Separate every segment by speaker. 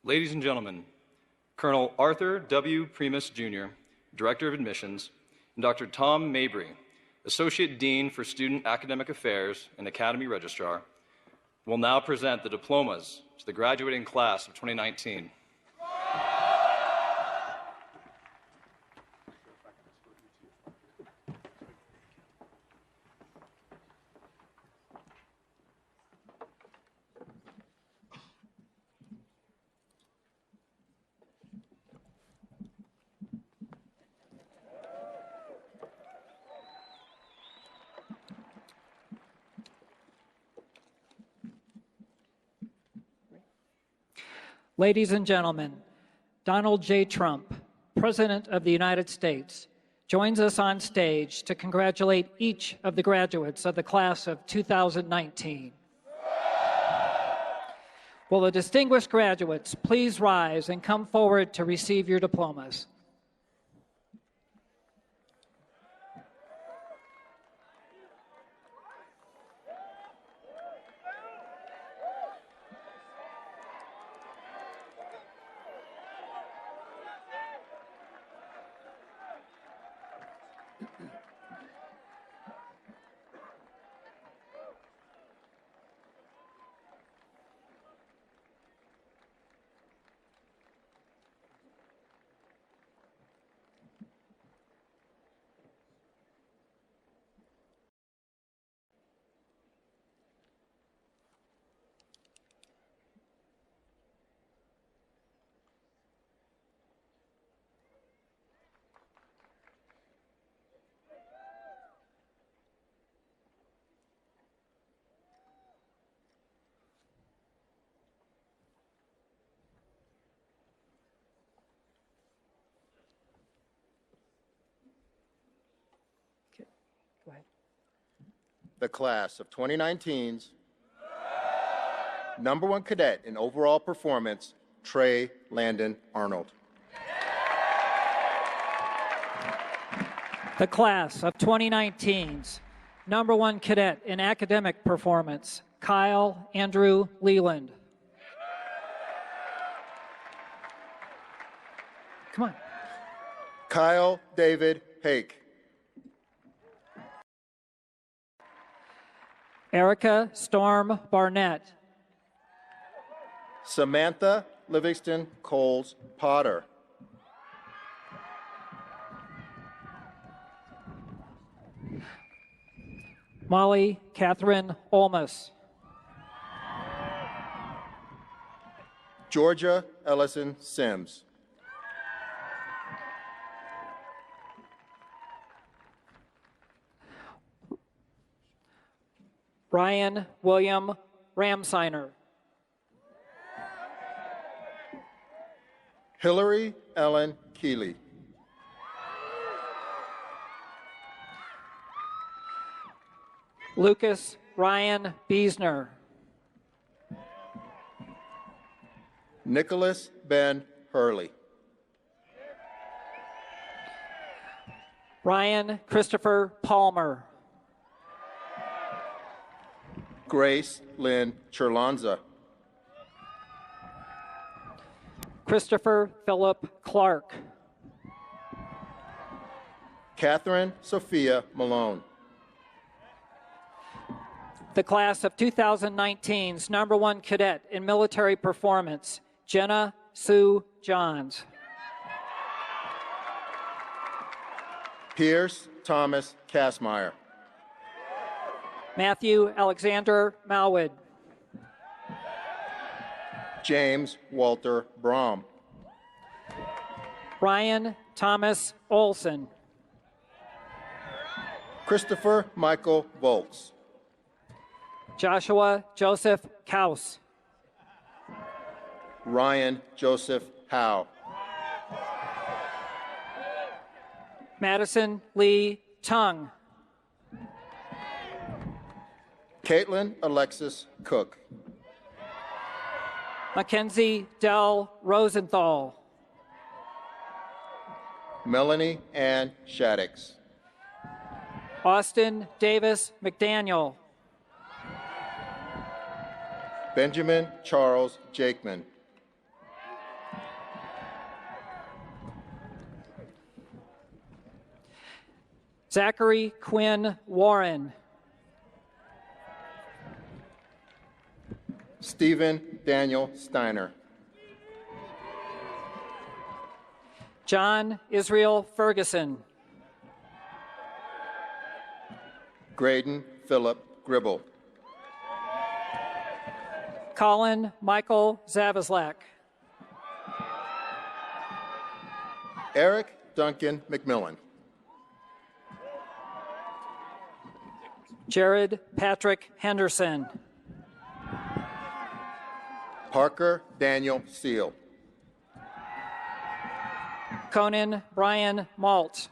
Speaker 1: Ladies and gentlemen, Colonel Arthur W. Primus, Jr., Director of Admissions, and Dr. Tom Mabry, Associate Dean for Student Academic Affairs and Academy Registrar, will now present the diplomas to the graduating class of 2019.
Speaker 2: Ladies and gentlemen, Donald J. Trump, President of the United States, joins us on stage to congratulate each of the graduates of the class of 2019. Will the distinguished graduates please rise and come forward to receive your diplomas? Go ahead.
Speaker 3: The class of 2019's #1 cadet in overall performance, Trey Landon Arnold.
Speaker 2: The class of 2019's #1 cadet in academic performance, Kyle Andrew Leland. Come on.
Speaker 3: Kyle David Hake.
Speaker 2: Erica Storm Barnett.
Speaker 3: Samantha Livingston Coles Potter.
Speaker 2: Molly Catherine Olmus.
Speaker 3: Georgia Ellison Sims.
Speaker 2: Ryan William Ramsiner.
Speaker 3: Hillary Ellen Keeley.
Speaker 2: Lucas Ryan Biesner.
Speaker 3: Nicholas Ben Hurley.
Speaker 2: Ryan Christopher Palmer.
Speaker 3: Grace Lynn Cherlanza.
Speaker 2: Christopher Philip Clark.
Speaker 3: Catherine Sophia Malone.
Speaker 2: The class of 2019's #1 cadet in military performance, Jenna Sue Johns.
Speaker 3: Pierce Thomas Kassmeyer.
Speaker 2: Matthew Alexander Malwood.
Speaker 3: James Walter Brom.
Speaker 2: Ryan Thomas Olson.
Speaker 3: Christopher Michael Volks.
Speaker 2: Joshua Joseph Kaus.
Speaker 3: Ryan Joseph Howe.
Speaker 2: Madison Lee Tung.
Speaker 3: Caitlin Alexis Cook.
Speaker 2: Mackenzie Dell Rosenthal.
Speaker 3: Melanie Ann Shaddix.
Speaker 2: Austin Davis McDaniel.
Speaker 3: Benjamin Charles Jakeman.
Speaker 2: Zachary Quinn Warren.
Speaker 3: Stephen Daniel Steiner.
Speaker 2: John Israel Ferguson.
Speaker 3: Graydon Philip Gribble.
Speaker 2: Colin Michael Zavislak.
Speaker 3: Eric Duncan McMillan.
Speaker 2: Jared Patrick Henderson.
Speaker 3: Parker Daniel Seal.
Speaker 2: Conan Brian Malt.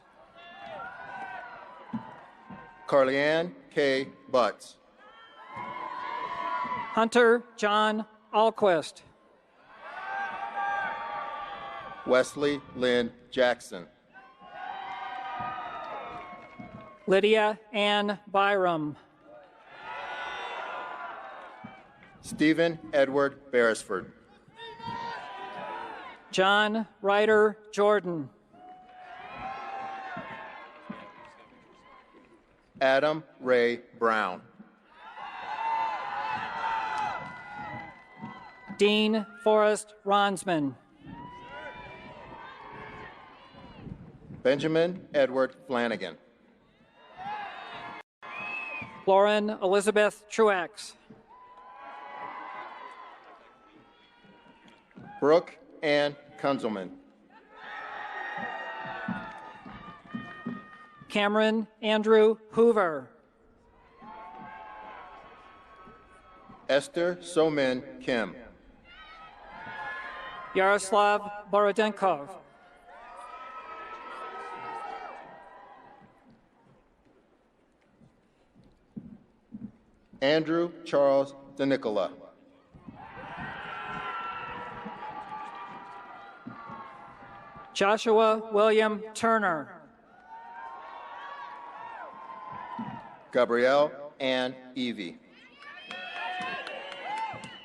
Speaker 3: Carleanne K. Butts.
Speaker 2: Hunter John Alquist.
Speaker 3: Wesley Lynn Jackson.
Speaker 2: Lydia Ann Byram.
Speaker 3: Stephen Edward Beresford.
Speaker 2: John Ryder Jordan.
Speaker 3: Adam Ray Brown.
Speaker 2: Dean Forrest Ronsman.
Speaker 3: Benjamin Edward Flanagan.
Speaker 2: Lauren Elizabeth Truax.
Speaker 3: Brooke Ann Kunzelman.
Speaker 2: Cameron Andrew Hoover.
Speaker 3: Esther Somin Kim.
Speaker 2: Yaroslav Borodenkov.
Speaker 3: Andrew Charles DeNicola.
Speaker 2: Joshua William Turner.
Speaker 3: Gabrielle Ann Evie.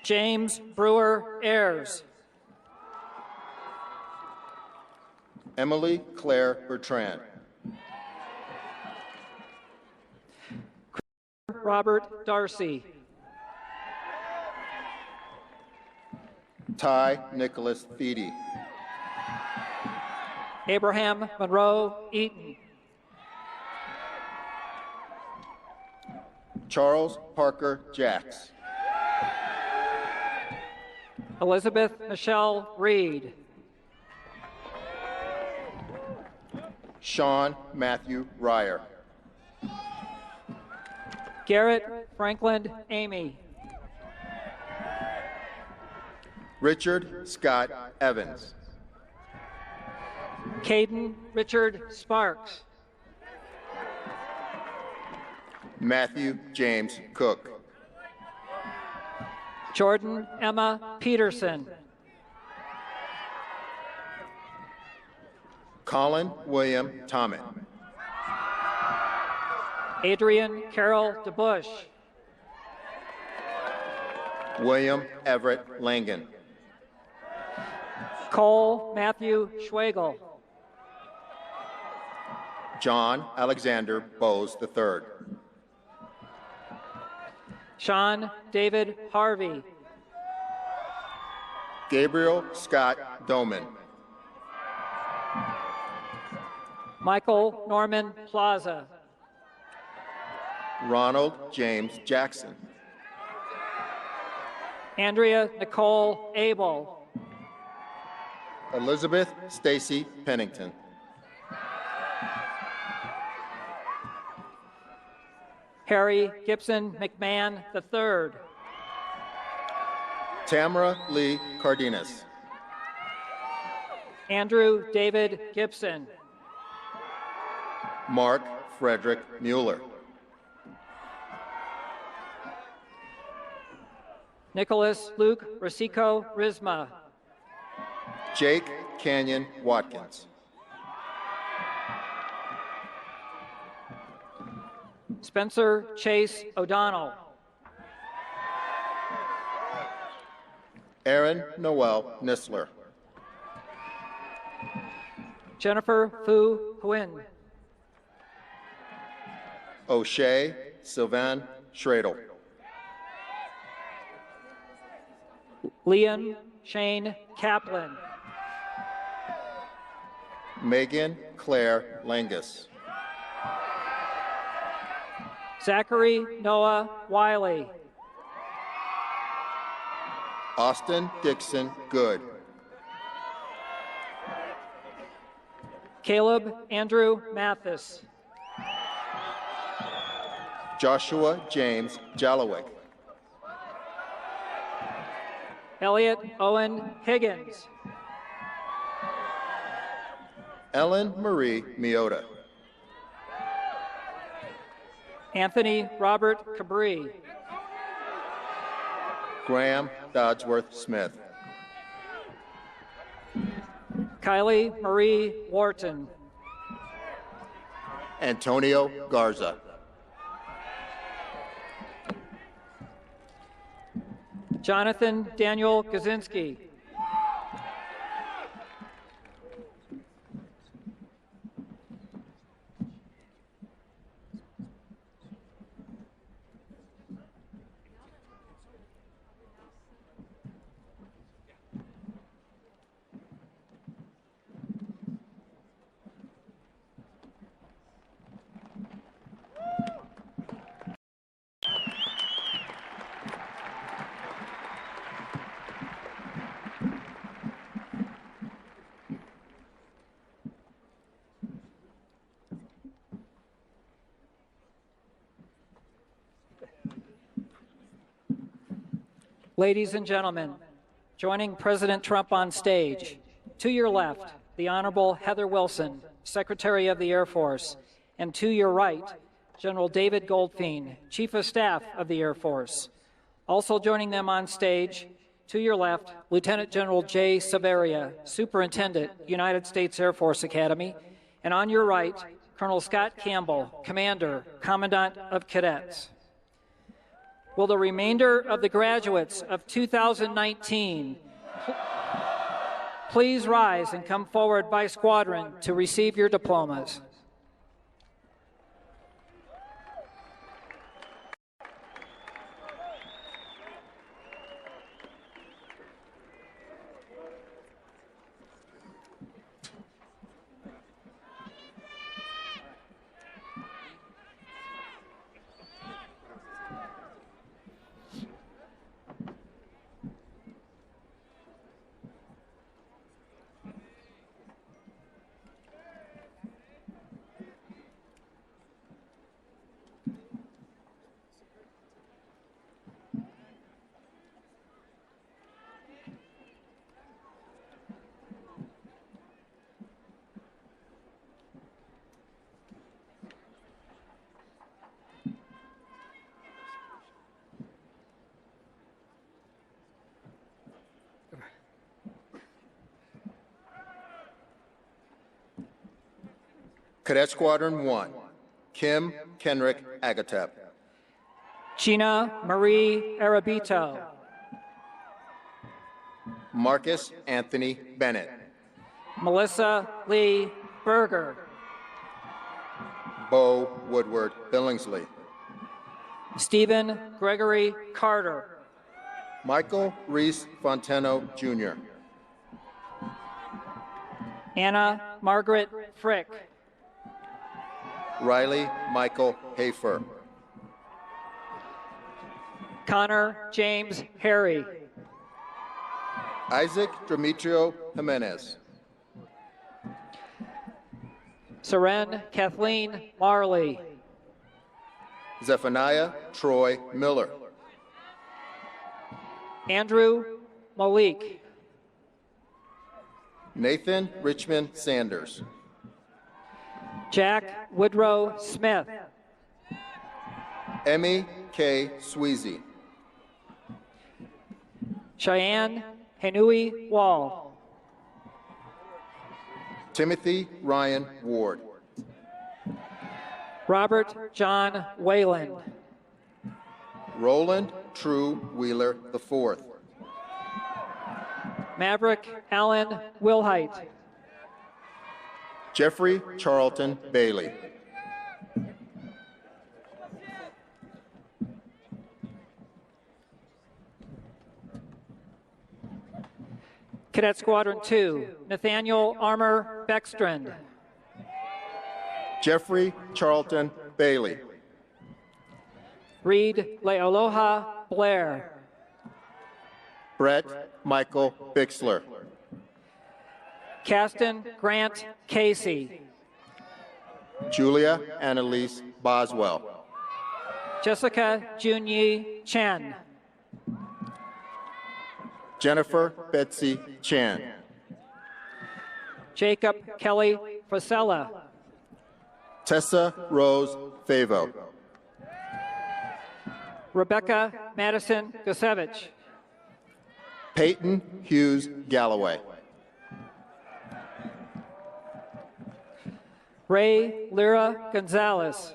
Speaker 2: James Brewer Ayers.
Speaker 3: Emily Claire Bertrand.
Speaker 2: Robert Darcy.
Speaker 3: Ty Nicholas Feedy.
Speaker 2: Abraham Monroe Eaton.
Speaker 3: Charles Parker Jacks.
Speaker 2: Elizabeth Michelle Reed.
Speaker 3: Sean Matthew Ryer.
Speaker 2: Garrett Franklin Amy.
Speaker 3: Richard Scott Evans.
Speaker 2: Caden Richard Sparks.
Speaker 3: Matthew James Cook.
Speaker 2: Jordan Emma Peterson.
Speaker 3: Colin William Tommett.
Speaker 2: Adrian Carol DeBush.
Speaker 3: William Everett Langan.
Speaker 2: Cole Matthew Schwagel.
Speaker 3: John Alexander Bowes III.
Speaker 2: Sean David Harvey.
Speaker 3: Gabriel Scott Doman.
Speaker 2: Michael Norman Plaza.
Speaker 3: Ronald James Jackson.
Speaker 2: Andrea Nicole Abel.
Speaker 3: Elizabeth Stacy Pennington.
Speaker 2: Harry Gibson McMahon III.
Speaker 3: Tamara Lee Cardenas.
Speaker 2: Andrew David Gibson.
Speaker 3: Mark Frederick Mueller.
Speaker 2: Nicholas Luke Rosico Risma.
Speaker 3: Jake Canyon Watkins.
Speaker 2: Spencer Chase O'Donnell.
Speaker 3: Aaron Noel Nisler.
Speaker 2: Jennifer Fu Huyn.
Speaker 3: O'Shea Sylvan Schradel.
Speaker 2: Liam Shane Kaplan.
Speaker 3: Megan Claire Langus.
Speaker 2: Zachary Noah Wiley.
Speaker 3: Austin Dixon Good.
Speaker 2: Caleb Andrew Mathis.
Speaker 3: Joshua James Jallowick.
Speaker 2: Elliot Owen Higgins.
Speaker 3: Ellen Marie Miota.
Speaker 2: Anthony Robert Cabri.
Speaker 3: Graham Dodsworth Smith.
Speaker 2: Kylie Marie Wharton.
Speaker 3: Antonio Garza.
Speaker 2: Jonathan Daniel Kaczynski. Ladies and gentlemen, joining President Trump on stage, to your left, the Honorable Heather Wilson, Secretary of the Air Force, and to your right, General David Goldfein, Chief of Staff of the Air Force. Also joining them on stage, to your left, Lieutenant General Jay Severia, Superintendent, United States Air Force Academy, and on your right, Colonel Scott Campbell, Commander, Commandant of Cadets. Will the remainder of the graduates of 2019 please rise and come forward by squadron to receive your diplomas?
Speaker 3: Cadet Squadron 1, Kim Kenrick Agatep.
Speaker 2: Gina Marie Arabito.
Speaker 3: Marcus Anthony Bennett.
Speaker 2: Melissa Lee Berger.
Speaker 3: Bo Woodward Billingsley.
Speaker 2: Stephen Gregory Carter.
Speaker 3: Michael Reese Fonteno, Jr.
Speaker 2: Anna Margaret Frick.
Speaker 3: Riley Michael Hafer.
Speaker 2: Connor James Harry.
Speaker 3: Isaac Demetrio Jimenez.
Speaker 2: Seren Kathleen Marley.
Speaker 3: Zephaniah Troy Miller.
Speaker 2: Andrew Malik.
Speaker 3: Nathan Richmond Sanders.
Speaker 2: Jack Woodrow Smith.
Speaker 3: Emmy K. Sweezy.
Speaker 2: Cheyenne Henui Wall.
Speaker 3: Timothy Ryan Ward.
Speaker 2: Robert John Wayland.
Speaker 3: Roland True Wheeler IV.
Speaker 2: Maverick Allen Wilhite.
Speaker 3: Jeffrey Charlton Bailey.
Speaker 2: Cadet Squadron 2, Nathaniel Armour Beckstrand.
Speaker 3: Jeffrey Charlton Bailey.
Speaker 2: Reed Lealoha Blair.
Speaker 3: Brett Michael Bixler.
Speaker 2: Caston Grant Casey.
Speaker 3: Julia Annalise Boswell.
Speaker 2: Jessica Junyi Chen.
Speaker 3: Jennifer Betsy Chan.
Speaker 2: Jacob Kelly Fosella.
Speaker 3: Tessa Rose Favo.
Speaker 2: Rebecca Madison Gusevich.
Speaker 3: Peyton Hughes Galloway.
Speaker 2: Ray Lyra Gonzalez.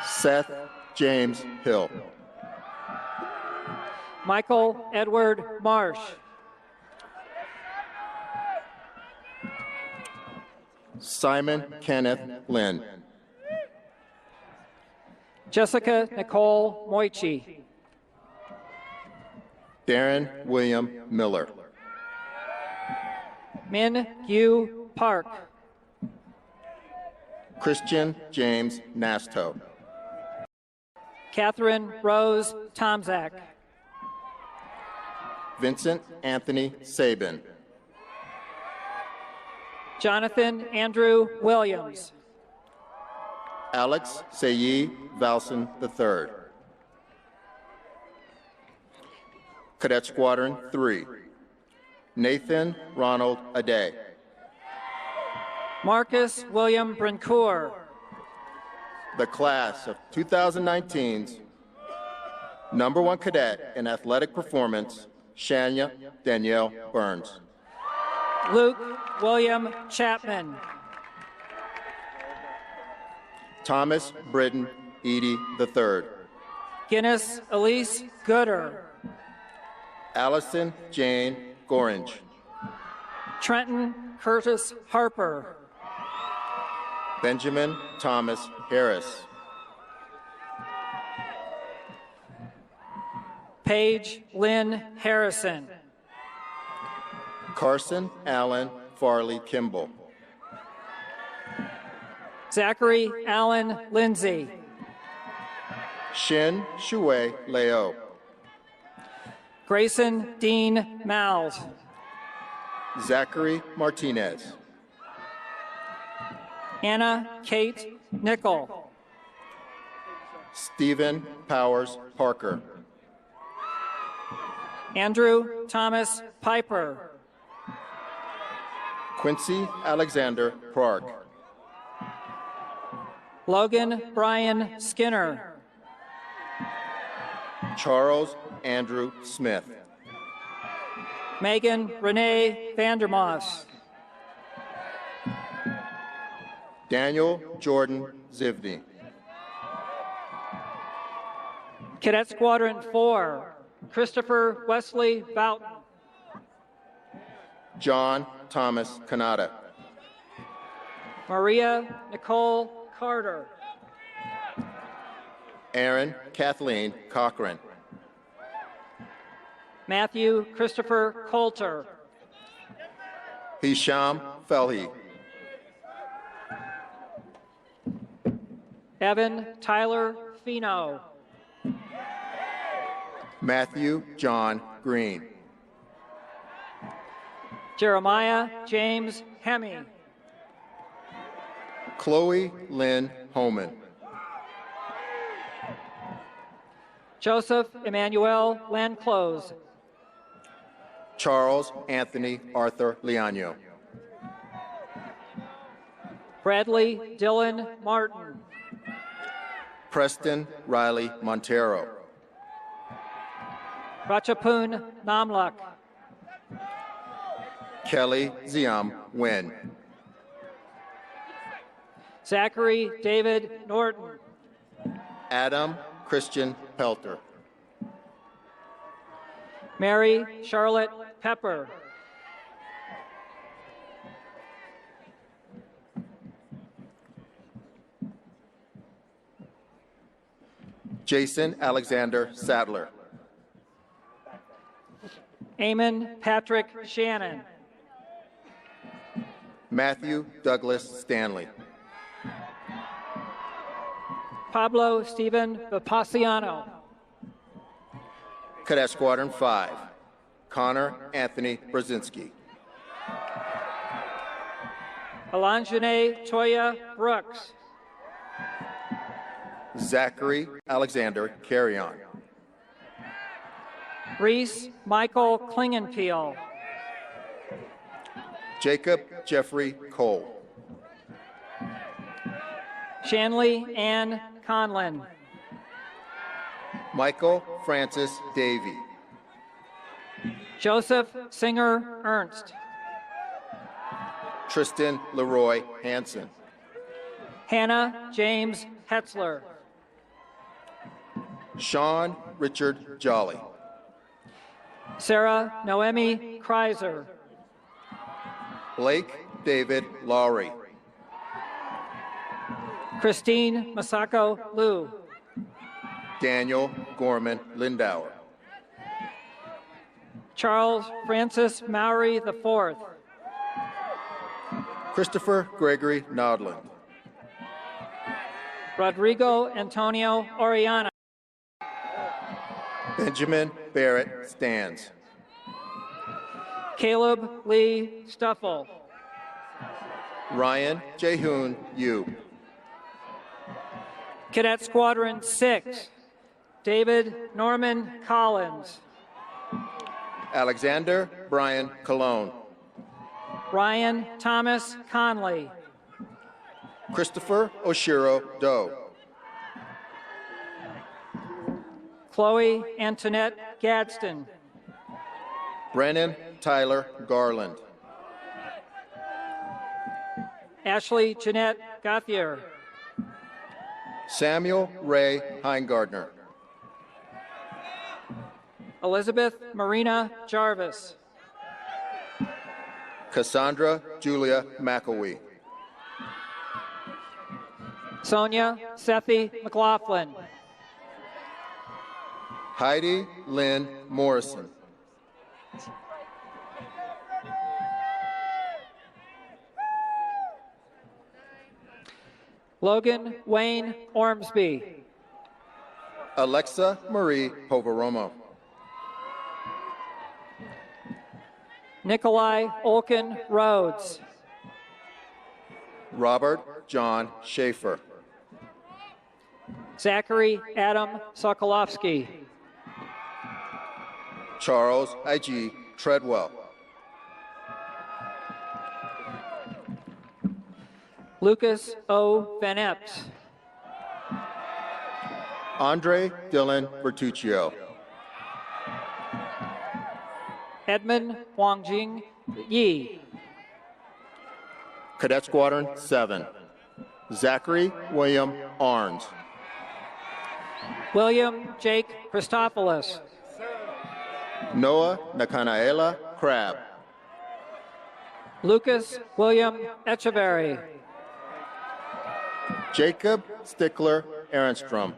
Speaker 3: Seth James Hill.
Speaker 2: Michael Edward Marsh.
Speaker 3: Simon Kenneth Lynn.
Speaker 2: Jessica Nicole Moichi.
Speaker 3: Darren William Miller.
Speaker 2: Min Yu Park.
Speaker 3: Christian James Nasto.
Speaker 2: Catherine Rose Tomzak.
Speaker 3: Vincent Anthony Sabin.
Speaker 2: Jonathan Andrew Williams.
Speaker 3: Alex Sayi Valson III. Cadet Squadron 3. Nathan Ronald Ade.
Speaker 2: Marcus William Brincourt.
Speaker 3: The class of 2019's #1 cadet in athletic performance, Shania Danielle Burns.
Speaker 2: Luke William Chapman.
Speaker 3: Thomas Britton Edie III.
Speaker 2: Guinness Elise Gooder.
Speaker 3: Allison Jane Gorange.
Speaker 2: Trenton Curtis Harper.
Speaker 3: Benjamin Thomas Harris.
Speaker 2: Paige Lynn Harrison.
Speaker 3: Carson Allen Farley Kimball.
Speaker 2: Zachary Allen Lindsay.
Speaker 3: Shin Shui Leo.
Speaker 2: Grayson Dean Mals.
Speaker 3: Zachary Martinez.
Speaker 2: Anna Kate Nickel.
Speaker 3: Stephen Powers Parker.
Speaker 2: Andrew Thomas Piper.
Speaker 3: Quincy Alexander Park.
Speaker 2: Logan Brian Skinner.
Speaker 3: Charles Andrew Smith.
Speaker 2: Megan Renee Vandermoss.
Speaker 3: Daniel Jordan Zivney.
Speaker 2: Cadet Squadron 4, Christopher Wesley Boughton.
Speaker 3: John Thomas Kanata.
Speaker 2: Maria Nicole Carter.
Speaker 3: Aaron Kathleen Cochran.
Speaker 2: Matthew Christopher Coulter.
Speaker 3: Hisham Felhi.
Speaker 2: Evan Tyler Fino.
Speaker 3: Matthew John Green.
Speaker 2: Jeremiah James Hemme.
Speaker 3: Chloe Lynn Homan.
Speaker 2: Joseph Emmanuel Lanclose.
Speaker 3: Charles Anthony Arthur Liano.
Speaker 2: Bradley Dylan Martin.
Speaker 3: Preston Riley Montero.
Speaker 2: Ratchapun Namlak.
Speaker 3: Kelly Ziam Nguyen.
Speaker 2: Zachary David Norton.
Speaker 3: Adam Christian Pelter.
Speaker 2: Mary Charlotte Pepper.
Speaker 3: Jason Alexander Sadler.
Speaker 2: Eamon Patrick Shannon.
Speaker 3: Matthew Douglas Stanley.
Speaker 2: Pablo Stephen Vipasiano.
Speaker 3: Cadet Squadron 5, Connor Anthony Brzezinski.
Speaker 2: Alangene Toya Brooks.
Speaker 3: Zachary Alexander Carrion.
Speaker 2: Reese Michael Klingenpeel.
Speaker 3: Jacob Jeffrey Cole.
Speaker 2: Shanley Ann Conlin.
Speaker 3: Michael Francis Davey.
Speaker 2: Joseph Singer Ernst.
Speaker 3: Tristan Leroy Hansen.
Speaker 2: Hannah James Hetzler.
Speaker 3: Sean Richard Jolly.
Speaker 2: Sarah Noemi Kreiser.
Speaker 3: Blake David Lowry.
Speaker 2: Christine Masako Liu.
Speaker 3: Daniel Gorman Lindauer.
Speaker 2: Charles Francis Mowry IV.
Speaker 3: Christopher Gregory Nodland.
Speaker 2: Rodrigo Antonio Oriana.
Speaker 3: Benjamin Barrett Stans.
Speaker 2: Caleb Lee Stuffle.
Speaker 3: Ryan Jehoon Yu.
Speaker 2: Cadet Squadron 6, David Norman Collins.
Speaker 3: Alexander Brian Cologne.
Speaker 2: Ryan Thomas Conley.
Speaker 3: Christopher Oshiro Doe.
Speaker 2: Chloe Antoinette Gadsden.
Speaker 3: Brennan Tyler Garland.
Speaker 2: Ashley Jeanette Gauthier.
Speaker 3: Samuel Ray Heingardner.
Speaker 2: Elizabeth Marina Jarvis.
Speaker 3: Cassandra Julia McElwee.
Speaker 2: Sonia Sethi McLaughlin.
Speaker 3: Heidi Lynn Morrison.
Speaker 2: Logan Wayne Ormsby.
Speaker 3: Alexa Marie Poveromo.
Speaker 2: Nikolai Olkin Rhodes.
Speaker 3: Robert John Schaefer.
Speaker 2: Zachary Adam Sokolowski.
Speaker 3: Charles I.G. Treadwell.
Speaker 2: Lucas O. Van Epps.
Speaker 3: Andre Dylan Bertuccio.
Speaker 2: Edmund Wangjing Yi.
Speaker 3: Cadet Squadron 7. Zachary William Arns.
Speaker 2: William Jake Christopoulos.
Speaker 3: Noah Nakanaela Crab.
Speaker 2: Lucas William Echeverry.
Speaker 3: Jacob Stickler Ehrenstrom.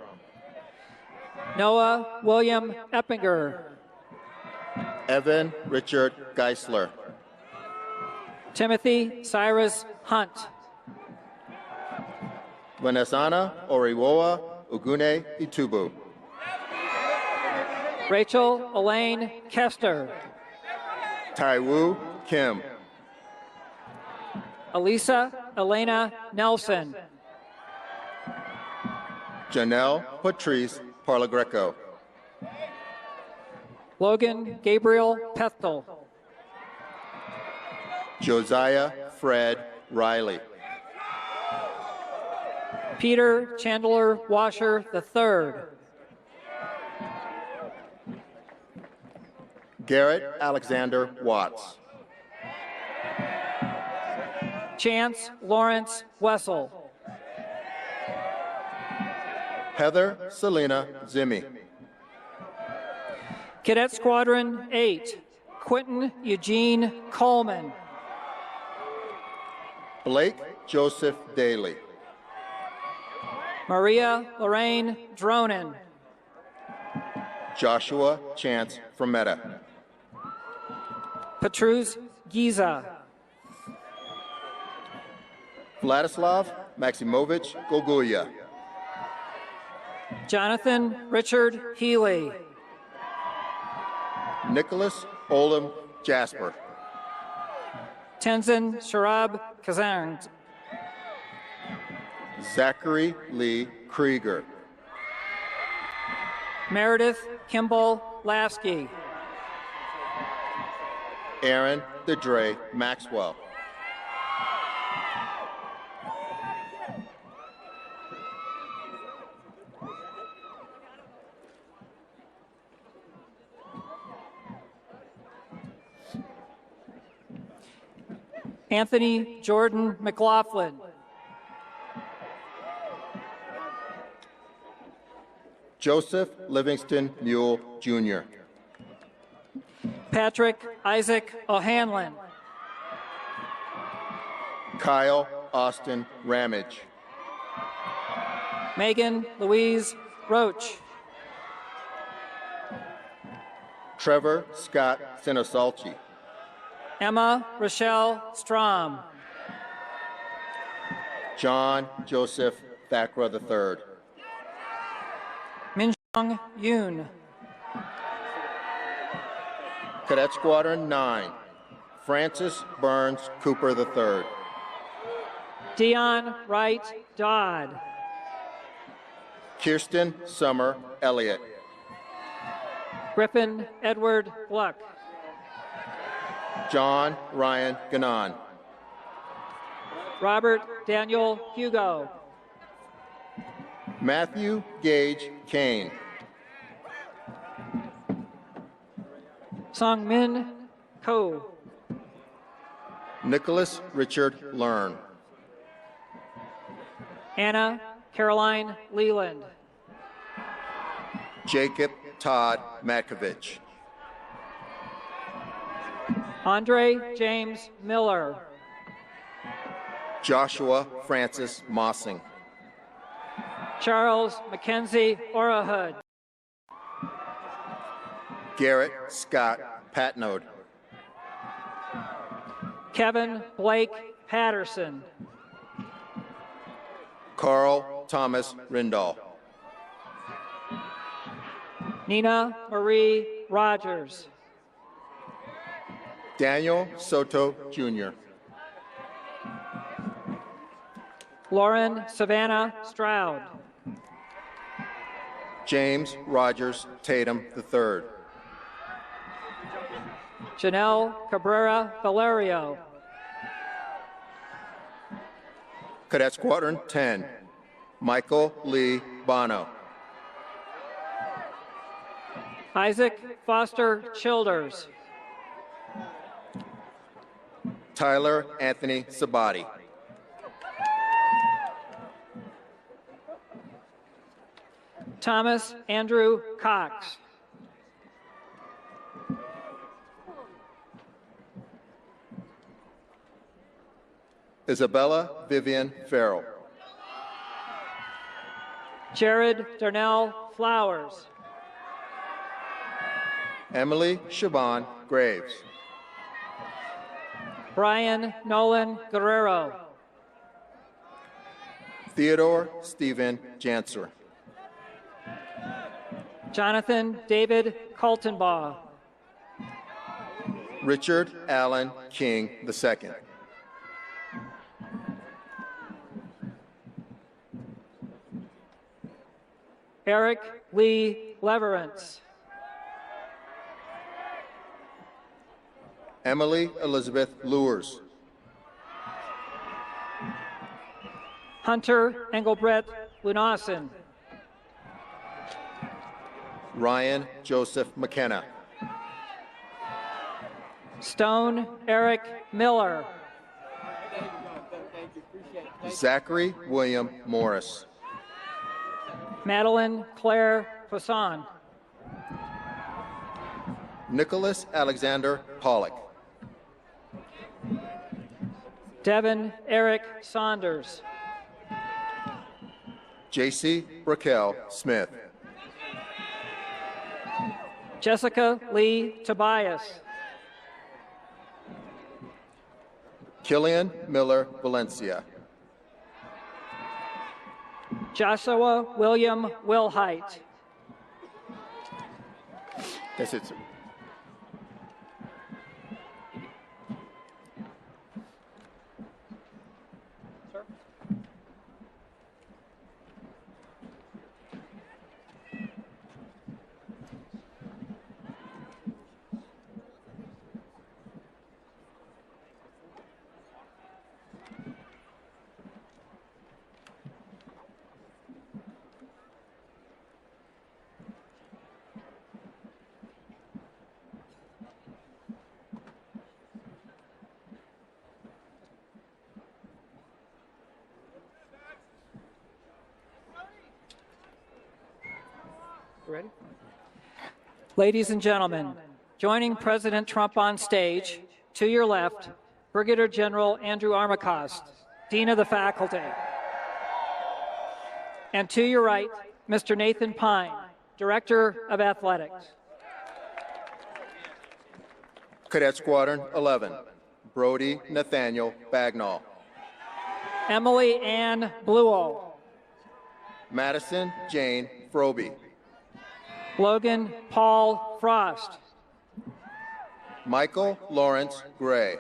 Speaker 2: Noah William Eppinger.
Speaker 3: Evan Richard Geisler.
Speaker 2: Timothy Cyrus Hunt.
Speaker 3: Vanessana Oriwoa Ugune Itubu.
Speaker 2: Rachel Elaine Kester.
Speaker 3: Taiwu Kim.
Speaker 2: Elisa Elena Nelson.
Speaker 3: Janelle Patrice Parlagreco.
Speaker 2: Logan Gabriel Pethel.
Speaker 3: Josiah Fred Riley.
Speaker 2: Peter Chandler Washer III.
Speaker 3: Garrett Alexander Watts.
Speaker 2: Chance Lawrence Wessel.
Speaker 3: Heather Selena Zimmy.
Speaker 2: Cadet Squadron 8, Quentin Eugene Coleman.
Speaker 3: Blake Joseph Daly.
Speaker 2: Maria Lorraine Dronin.
Speaker 3: Joshua Chance Frometta.
Speaker 2: Petrus Giza.
Speaker 3: Vladislav Maximovich Gogulia.
Speaker 2: Jonathan Richard Healy.
Speaker 3: Nicholas Olam Jasper.
Speaker 2: Tenzin Sharab Kazan.
Speaker 3: Zachary Lee Krieger.
Speaker 2: Meredith Kimball Lasky.
Speaker 3: Aaron DeDre Maxwell.
Speaker 2: Anthony Jordan McLaughlin.
Speaker 3: Joseph Livingston Mule, Jr.
Speaker 2: Patrick Isaac O'Hanlon.
Speaker 3: Kyle Austin Ramage.
Speaker 2: Megan Louise Roach.
Speaker 3: Trevor Scott Sinosalchi.
Speaker 2: Emma Rochelle Strom.
Speaker 3: John Joseph Thakra III.
Speaker 2: Minjong Yoon.
Speaker 3: Cadet Squadron 9, Francis Burns Cooper III.
Speaker 2: Dion Wright Dodd.
Speaker 3: Kirsten Summer Elliott.
Speaker 2: Griffin Edward Gluck.
Speaker 3: John Ryan Ganon.
Speaker 2: Robert Daniel Hugo.
Speaker 3: Matthew Gage Kane.
Speaker 2: Song Min Ko.
Speaker 3: Nicholas Richard Learn.
Speaker 2: Anna Caroline Leland.
Speaker 3: Jacob Todd Matkovich.
Speaker 2: Andre James Miller.
Speaker 3: Joshua Francis Mossing.
Speaker 2: Charles Mackenzie Orahud.
Speaker 3: Garrett Scott Patnode.
Speaker 2: Kevin Blake Patterson.
Speaker 3: Carl Thomas Rindall.
Speaker 2: Nina Marie Rogers.
Speaker 3: Daniel Soto Jr.
Speaker 2: Lauren Savannah Stroud.
Speaker 3: James Rogers Tatum III.
Speaker 2: Janelle Cabrera Valerio.
Speaker 3: Cadet Squadron 10, Michael Lee Bono.
Speaker 2: Isaac Foster Childers.
Speaker 3: Tyler Anthony Sabati.
Speaker 2: Thomas Andrew Cox.
Speaker 3: Isabella Vivian Farrell.
Speaker 2: Jared Darnell Flowers.
Speaker 3: Emily Shaban Graves.
Speaker 2: Brian Nolan Guerrero.
Speaker 3: Theodore Stephen Janser.
Speaker 2: Jonathan David Kaltenbaugh.
Speaker 3: Richard Allen King II.
Speaker 2: Eric Lee Leverance.
Speaker 3: Emily Elizabeth Lures.
Speaker 2: Hunter Engelbrett Lunassen.
Speaker 3: Ryan Joseph McKenna.
Speaker 2: Stone Eric Miller.
Speaker 3: Zachary William Morris.
Speaker 2: Madeline Claire Poisson.
Speaker 3: Nicholas Alexander Pollock.
Speaker 2: Devin Eric Saunders.
Speaker 3: J.C. Raquel Smith.
Speaker 2: Jessica Lee Tobias.
Speaker 3: Killian Miller Valencia.
Speaker 2: Joshua William Wilhite.
Speaker 3: That's it, sir.
Speaker 2: Ready? Ladies and gentlemen, joining President Trump on stage, to your left, Brigadier General Andrew Armacost, Dean of the Faculty. And to your right, Mr. Nathan Pine, Director of Athletics.
Speaker 3: Cadet Squadron 11, Brody Nathaniel Bagnall.
Speaker 2: Emily Ann Bluo.
Speaker 3: Madison Jane Froby.
Speaker 2: Logan Paul Frost.
Speaker 3: Michael Lawrence Gray.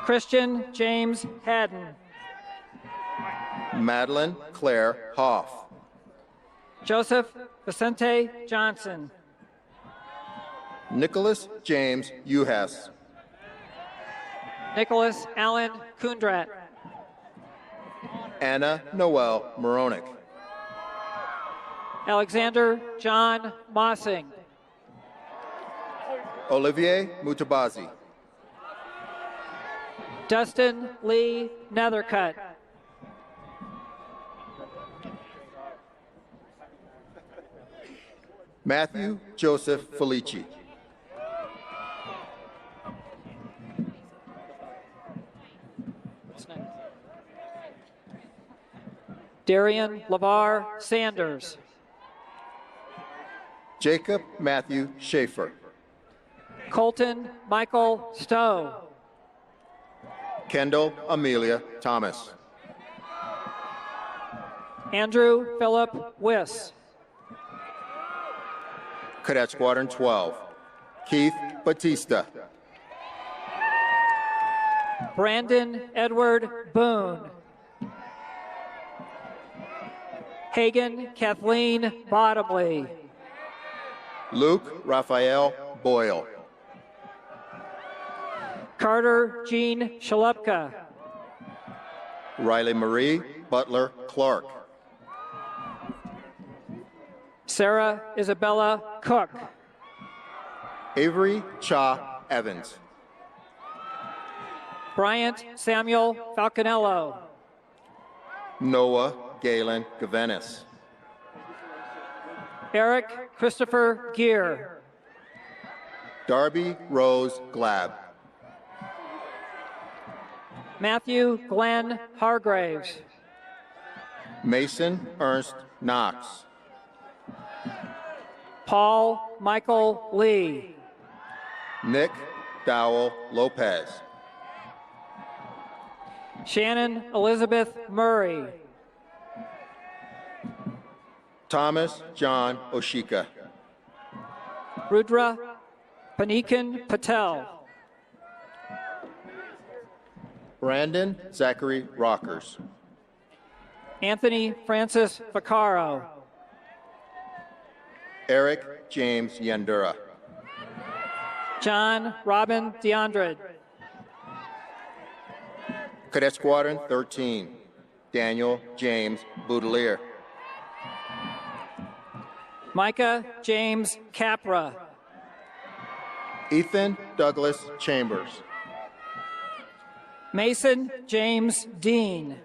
Speaker 2: Christian James Haddon.
Speaker 3: Madeline Claire Hoff.
Speaker 2: Joseph Vicente Johnson.
Speaker 3: Nicholas James Uhas.
Speaker 2: Nicholas Allen Kundrat.
Speaker 3: Anna Noel Moronic.
Speaker 2: Alexander John Mossing.
Speaker 3: Olivier Mutabazi.
Speaker 2: Dustin Lee Nethercutt.
Speaker 3: Matthew Joseph Felici.
Speaker 2: Darian LeVar Sanders.
Speaker 3: Jacob Matthew Schaefer.
Speaker 2: Colton Michael Stowe.
Speaker 3: Kendall Amelia Thomas.
Speaker 2: Andrew Philip Wiss.
Speaker 3: Cadet Squadron 12, Keith Batista.
Speaker 2: Brandon Edward Boone. Hagen Kathleen Bottomley.
Speaker 3: Luke Raphael Boyle.
Speaker 2: Carter Jean Shalupka.
Speaker 3: Riley Marie Butler Clark.
Speaker 2: Sarah Isabella Cook.
Speaker 3: Avery Cha Evans.
Speaker 2: Bryant Samuel Falconello.
Speaker 3: Noah Galen Gavenis.
Speaker 2: Eric Christopher Gear.
Speaker 3: Darby Rose Glab.
Speaker 2: Matthew Glenn Hargraves.
Speaker 3: Mason Ernst Knox.
Speaker 2: Paul Michael Lee.
Speaker 3: Nick Dowell Lopez.
Speaker 2: Shannon Elizabeth Murray.
Speaker 3: Thomas John Oshika.
Speaker 2: Rudra Panikan Patel.
Speaker 3: Brandon Zachary Rockers.
Speaker 2: Anthony Francis Vaccaro.
Speaker 3: Eric James Yandura.
Speaker 2: John Robin DeAndre.
Speaker 3: Cadet Squadron 13, Daniel James Boudelier.
Speaker 2: Micah James Capra.
Speaker 3: Ethan Douglas Chambers.
Speaker 2: Mason James Dean.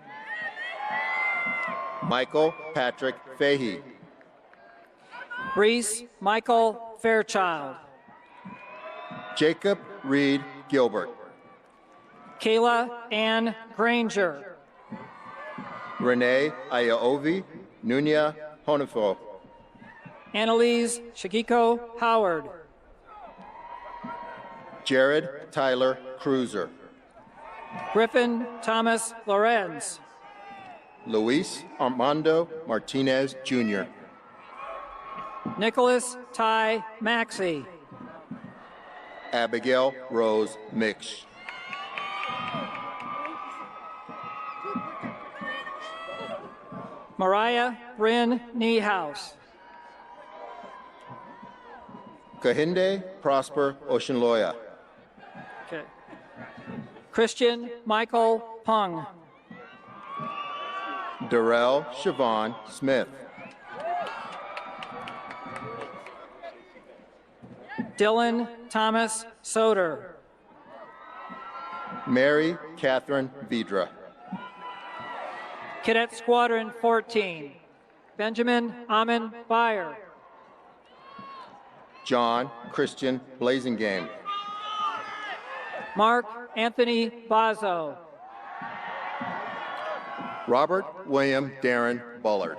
Speaker 3: Michael Patrick Fahey.
Speaker 2: Reese Michael Fairchild.
Speaker 3: Jacob Reed Gilbert.
Speaker 2: Kayla Ann Granger.
Speaker 3: Renee Ayaovi Nunia Honifo.
Speaker 2: Annalise Shigiko Howard.
Speaker 3: Jared Tyler Cruiser.
Speaker 2: Griffin Thomas Lorenz.
Speaker 3: Luis Armando Martinez, Jr.
Speaker 2: Nicholas Ty Maxey.
Speaker 3: Abigail Rose Mix.
Speaker 2: Mariah Bryn Niehaus.
Speaker 3: Kahinde Prosper Oceanloya.
Speaker 2: Okay. Christian Michael Pung.
Speaker 3: Darrell Siobhan Smith.
Speaker 2: Dylan Thomas Soder.
Speaker 3: Mary Catherine Vidra.
Speaker 2: Cadet Squadron 14. Benjamin Amin Bayer.
Speaker 3: John Christian Blazingame.
Speaker 2: Mark Anthony Bazo.
Speaker 3: Robert William Darren Bullard.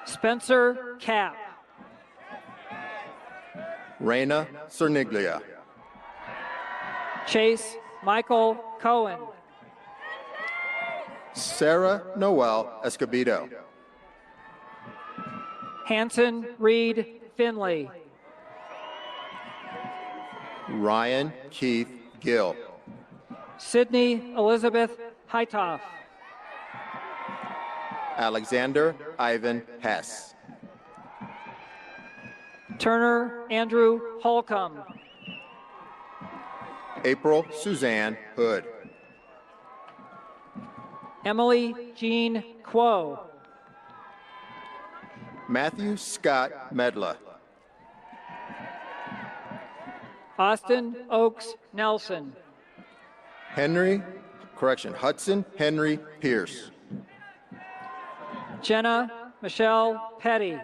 Speaker 2: Spencer Cap.
Speaker 3: Reina Cerniglia.
Speaker 2: Chase Michael Cohen.
Speaker 3: Sarah Noel Escobedo.
Speaker 2: Hanson Reed Finley.
Speaker 3: Ryan Keith Gill.
Speaker 2: Sydney Elizabeth Heitoff.
Speaker 3: Alexander Ivan Hess.
Speaker 2: Turner Andrew Holcomb.
Speaker 3: April Suzanne Hood.
Speaker 2: Emily Jean Quo.
Speaker 3: Matthew Scott Medla.
Speaker 2: Austin Oaks Nelson.
Speaker 3: Hudson Henry Pierce.
Speaker 2: Jenna Michelle Petty.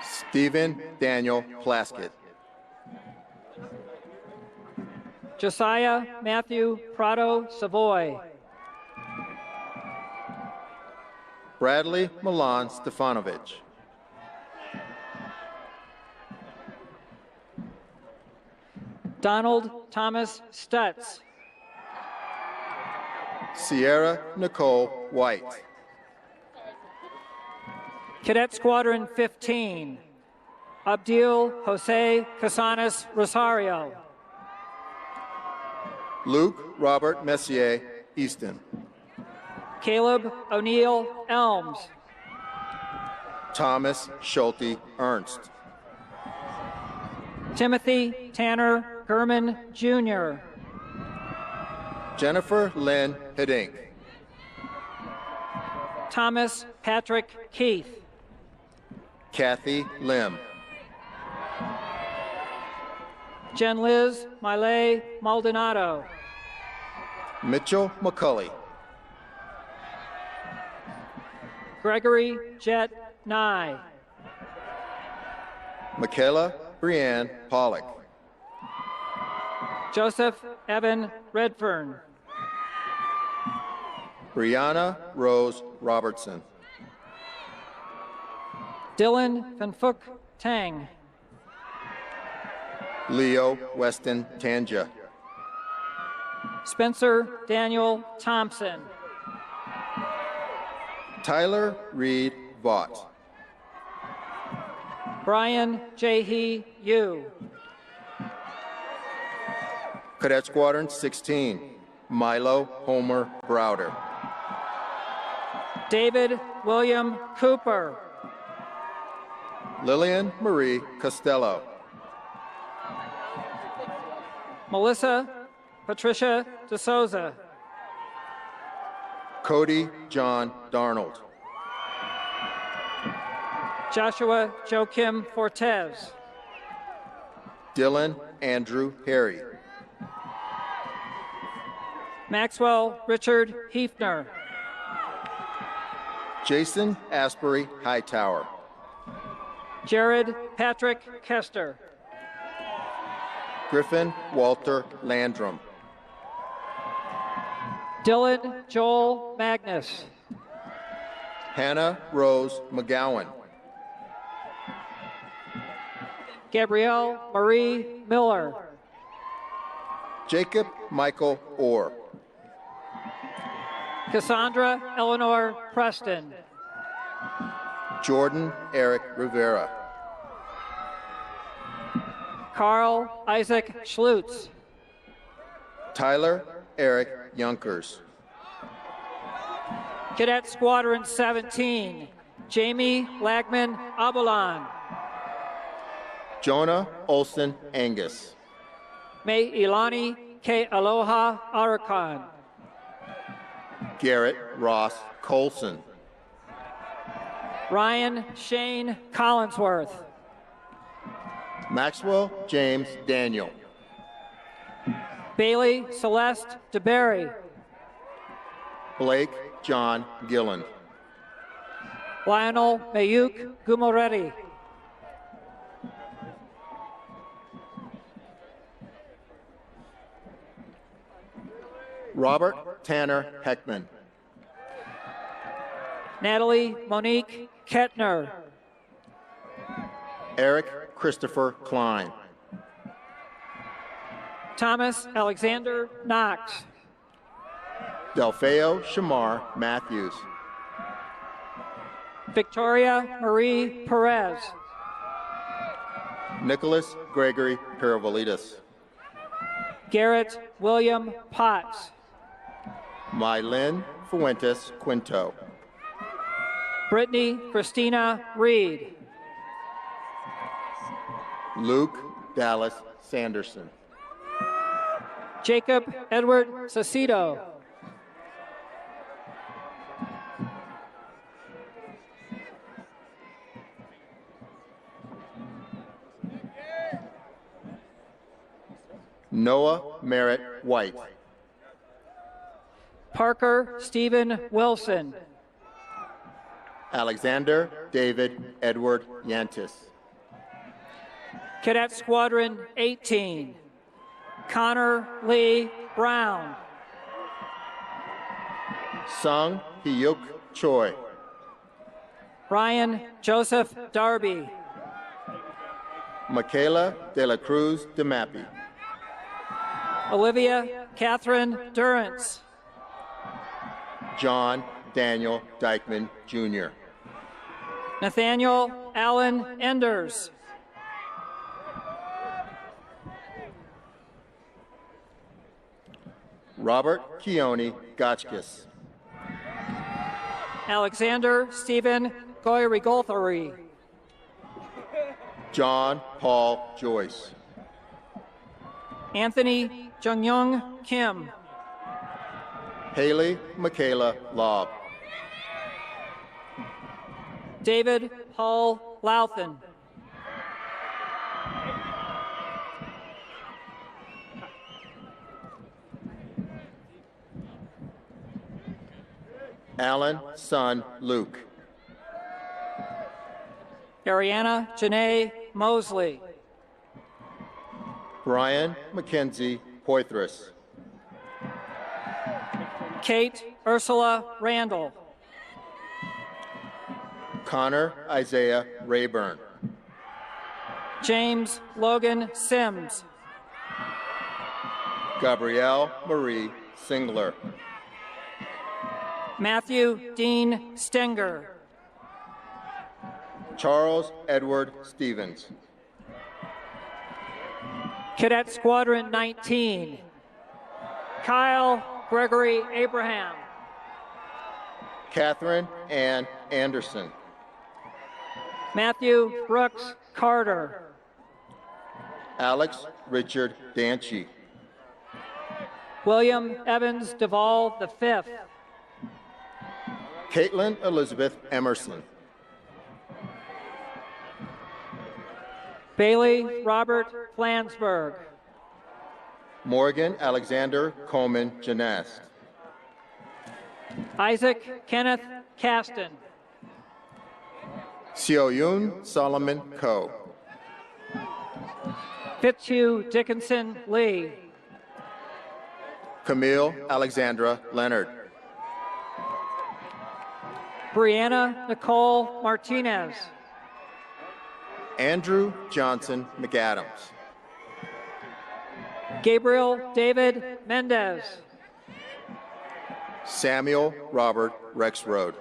Speaker 3: Stephen Daniel Plaskett.
Speaker 2: Josiah Matthew Prado Savoy.
Speaker 3: Bradley Milan Stefanovic.
Speaker 2: Donald Thomas Stutz.
Speaker 3: Sierra Nicole White.
Speaker 2: Cadet Squadron 15. Abdil Jose Casanas Rosario.
Speaker 3: Luke Robert Messier Easton.
Speaker 2: Caleb O'Neill Elms.
Speaker 3: Thomas Schulte Ernst.
Speaker 2: Timothy Tanner Gurman Jr.
Speaker 3: Jennifer Lynn Hiddink.
Speaker 2: Thomas Patrick Keith.
Speaker 3: Kathy Lim.
Speaker 2: Jen Liz Miley Maldonado.
Speaker 3: Mitchell McCulley.
Speaker 2: Gregory Jet Nye.
Speaker 3: Michaela Brianne Pollock.
Speaker 2: Joseph Evan Redfern.
Speaker 3: Brianna Rose Robertson.
Speaker 2: Dylan Van Phuc Tang.
Speaker 3: Leo Weston Tanja.
Speaker 2: Spencer Daniel Thompson.
Speaker 3: Tyler Reed Vaught.
Speaker 2: Brian Jahe Yu.
Speaker 3: Cadet Squadron 16, Milo Homer Browder.
Speaker 2: David William Cooper.
Speaker 3: Lillian Marie Costello.
Speaker 2: Melissa Patricia DeSouza.
Speaker 3: Cody John Darnold.
Speaker 2: Joshua Joachim Fortes.
Speaker 3: Dylan Andrew Harry.
Speaker 2: Maxwell Richard Hefner.
Speaker 3: Jason Asbury Hightower.
Speaker 2: Jared Patrick Kester.
Speaker 3: Griffin Walter Landrum.
Speaker 2: Dylan Joel Magnus.
Speaker 3: Hannah Rose McGowan.
Speaker 2: Gabrielle Marie Miller.
Speaker 3: Jacob Michael Orr.
Speaker 2: Cassandra Eleanor Preston.
Speaker 3: Jordan Eric Rivera.
Speaker 2: Carl Isaac Schlutz.
Speaker 3: Tyler Eric Yonkers.
Speaker 2: Cadet Squadron 17, Jamie Lagman Abulan.
Speaker 3: Jonah Olson Angus.
Speaker 2: May Ilani K. Aloha Arakan.
Speaker 3: Garrett Ross Colson.
Speaker 2: Ryan Shane Collinsworth.
Speaker 3: Maxwell James Daniel.
Speaker 2: Bailey Celeste DeBerry.
Speaker 3: Blake John Gillen.
Speaker 2: Lionel Mayuk Gumoretti.
Speaker 3: Robert Tanner Heckman.
Speaker 2: Natalie Monique Kettner.
Speaker 3: Eric Christopher Klein.
Speaker 2: Thomas Alexander Knox.
Speaker 3: Delfeo Shamar Matthews.
Speaker 2: Victoria Marie Perez.
Speaker 3: Nicholas Gregory Peravolitis.
Speaker 2: Garrett William Potts.
Speaker 3: Mylin Fuentes Quinto.
Speaker 2: Brittany Christina Reed.
Speaker 3: Luke Dallas Sanderson.
Speaker 2: Jacob Edward Sacido.
Speaker 3: Noah Merritt White.
Speaker 2: Parker Stephen Wilson.
Speaker 3: Alexander David Edward Yantis.
Speaker 2: Cadet Squadron 18, Connor Lee Brown.
Speaker 3: Sung Hyuk Choi.
Speaker 2: Ryan Joseph Darby.
Speaker 3: Michaela De La Cruz DeMappy.
Speaker 2: Olivia Catherine Durrance.
Speaker 3: John Daniel Dykeman Jr.
Speaker 2: Nathaniel Allen Enders.
Speaker 3: Robert Keone Gotchkis.
Speaker 2: Alexander Stephen Goyrigolthary.
Speaker 3: John Paul Joyce.
Speaker 2: Anthony Jungyoung Kim.
Speaker 3: Haley Michaela Lobb.
Speaker 2: David Paul Louthen.
Speaker 3: Alan Son Luke.
Speaker 2: Ariana Janae Mosley.
Speaker 3: Brian Mackenzie Poitras.
Speaker 2: Kate Ursula Randall.
Speaker 3: Connor Isaiah Rayburn.
Speaker 2: James Logan Sims.
Speaker 3: Gabrielle Marie Singler.
Speaker 2: Matthew Dean Stenger.
Speaker 3: Charles Edward Stevens.
Speaker 2: Cadet Squadron 19, Kyle Gregory Abraham.
Speaker 3: Catherine Ann Anderson.
Speaker 2: Matthew Brooks Carter.
Speaker 3: Alex Richard Danchi.
Speaker 2: William Evans Duvall V.
Speaker 3: Caitlin Elizabeth Emerson.
Speaker 2: Bailey Robert Flansburgh.
Speaker 3: Morgan Alexander Coleman Janast.
Speaker 2: Isaac Kenneth Caston.
Speaker 3: Sioyun Solomon Ko.
Speaker 2: Fitzhugh Dickinson Lee.
Speaker 3: Camille Alexandra Leonard.
Speaker 2: Brianna Nicole Martinez.
Speaker 3: Andrew Johnson McAdams.
Speaker 2: Gabriel David Mendez.
Speaker 3: Samuel Robert Rexroad.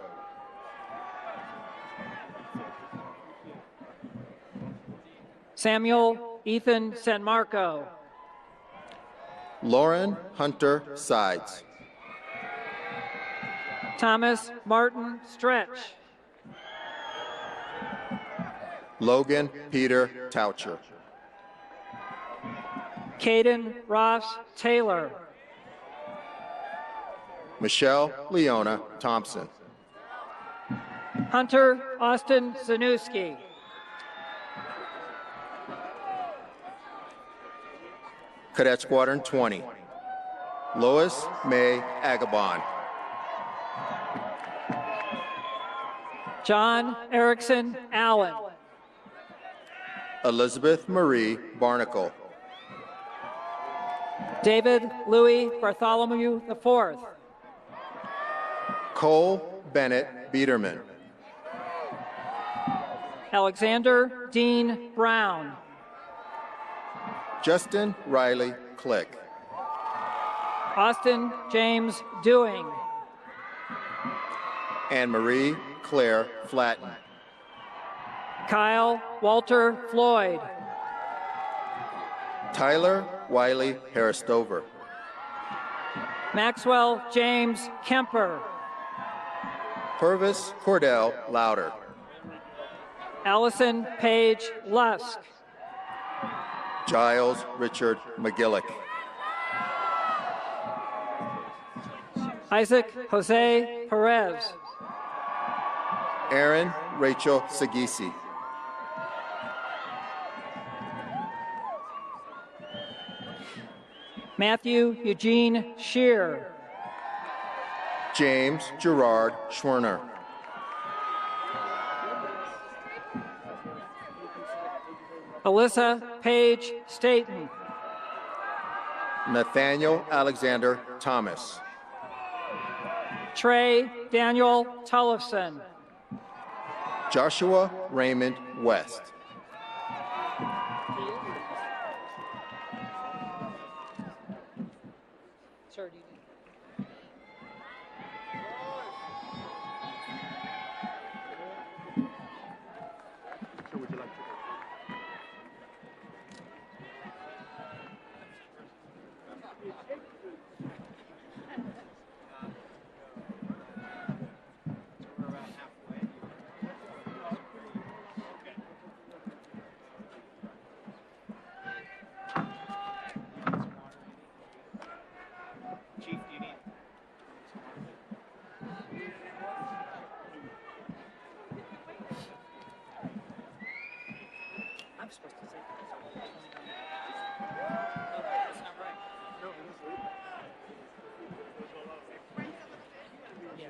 Speaker 2: Samuel Ethan San Marco.
Speaker 3: Lauren Hunter Sides.
Speaker 2: Thomas Martin Stretch.
Speaker 3: Logan Peter Toucher.
Speaker 2: Caden Ross Taylor.
Speaker 3: Michelle Leona Thompson.
Speaker 2: Hunter Austin Zanuski.
Speaker 3: Cadet Squadron 20. Lois May Agabon.
Speaker 2: John Erickson Allen.
Speaker 3: Elizabeth Marie Barnacle.
Speaker 2: David Louis Bartholomew IV.
Speaker 3: Cole Bennett Biederman.
Speaker 2: Alexander Dean Brown.
Speaker 3: Justin Riley Click.
Speaker 2: Austin James Dewing.
Speaker 3: Anne Marie Claire Flatten.
Speaker 2: Kyle Walter Floyd.
Speaker 3: Tyler Wiley Harristover.
Speaker 2: Maxwell James Kemper.
Speaker 3: Purvis Cordell Louder.
Speaker 2: Allison Paige Lusk.
Speaker 3: Giles Richard McGillick.
Speaker 2: Isaac Jose Perez.
Speaker 3: Aaron Rachel Sagisi.
Speaker 2: Matthew Eugene Shear.
Speaker 3: James Gerard Schwerner.
Speaker 2: Alyssa Paige Staten.
Speaker 3: Nathaniel Alexander Thomas.
Speaker 2: Trey Daniel Tullifson.
Speaker 3: Joshua Raymond West.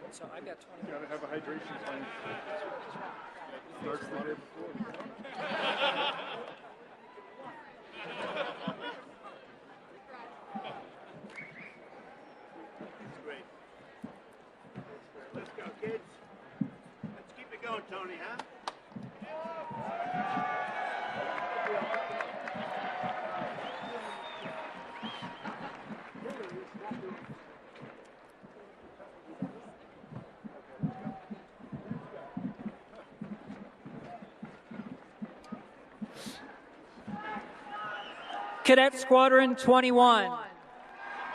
Speaker 2: So I got 20.
Speaker 4: Gotta have a hydration plan. Starts the day before.
Speaker 5: That's great. Let's go, kids. Let's keep it going, Tony, huh?
Speaker 2: Cadet Squadron 21,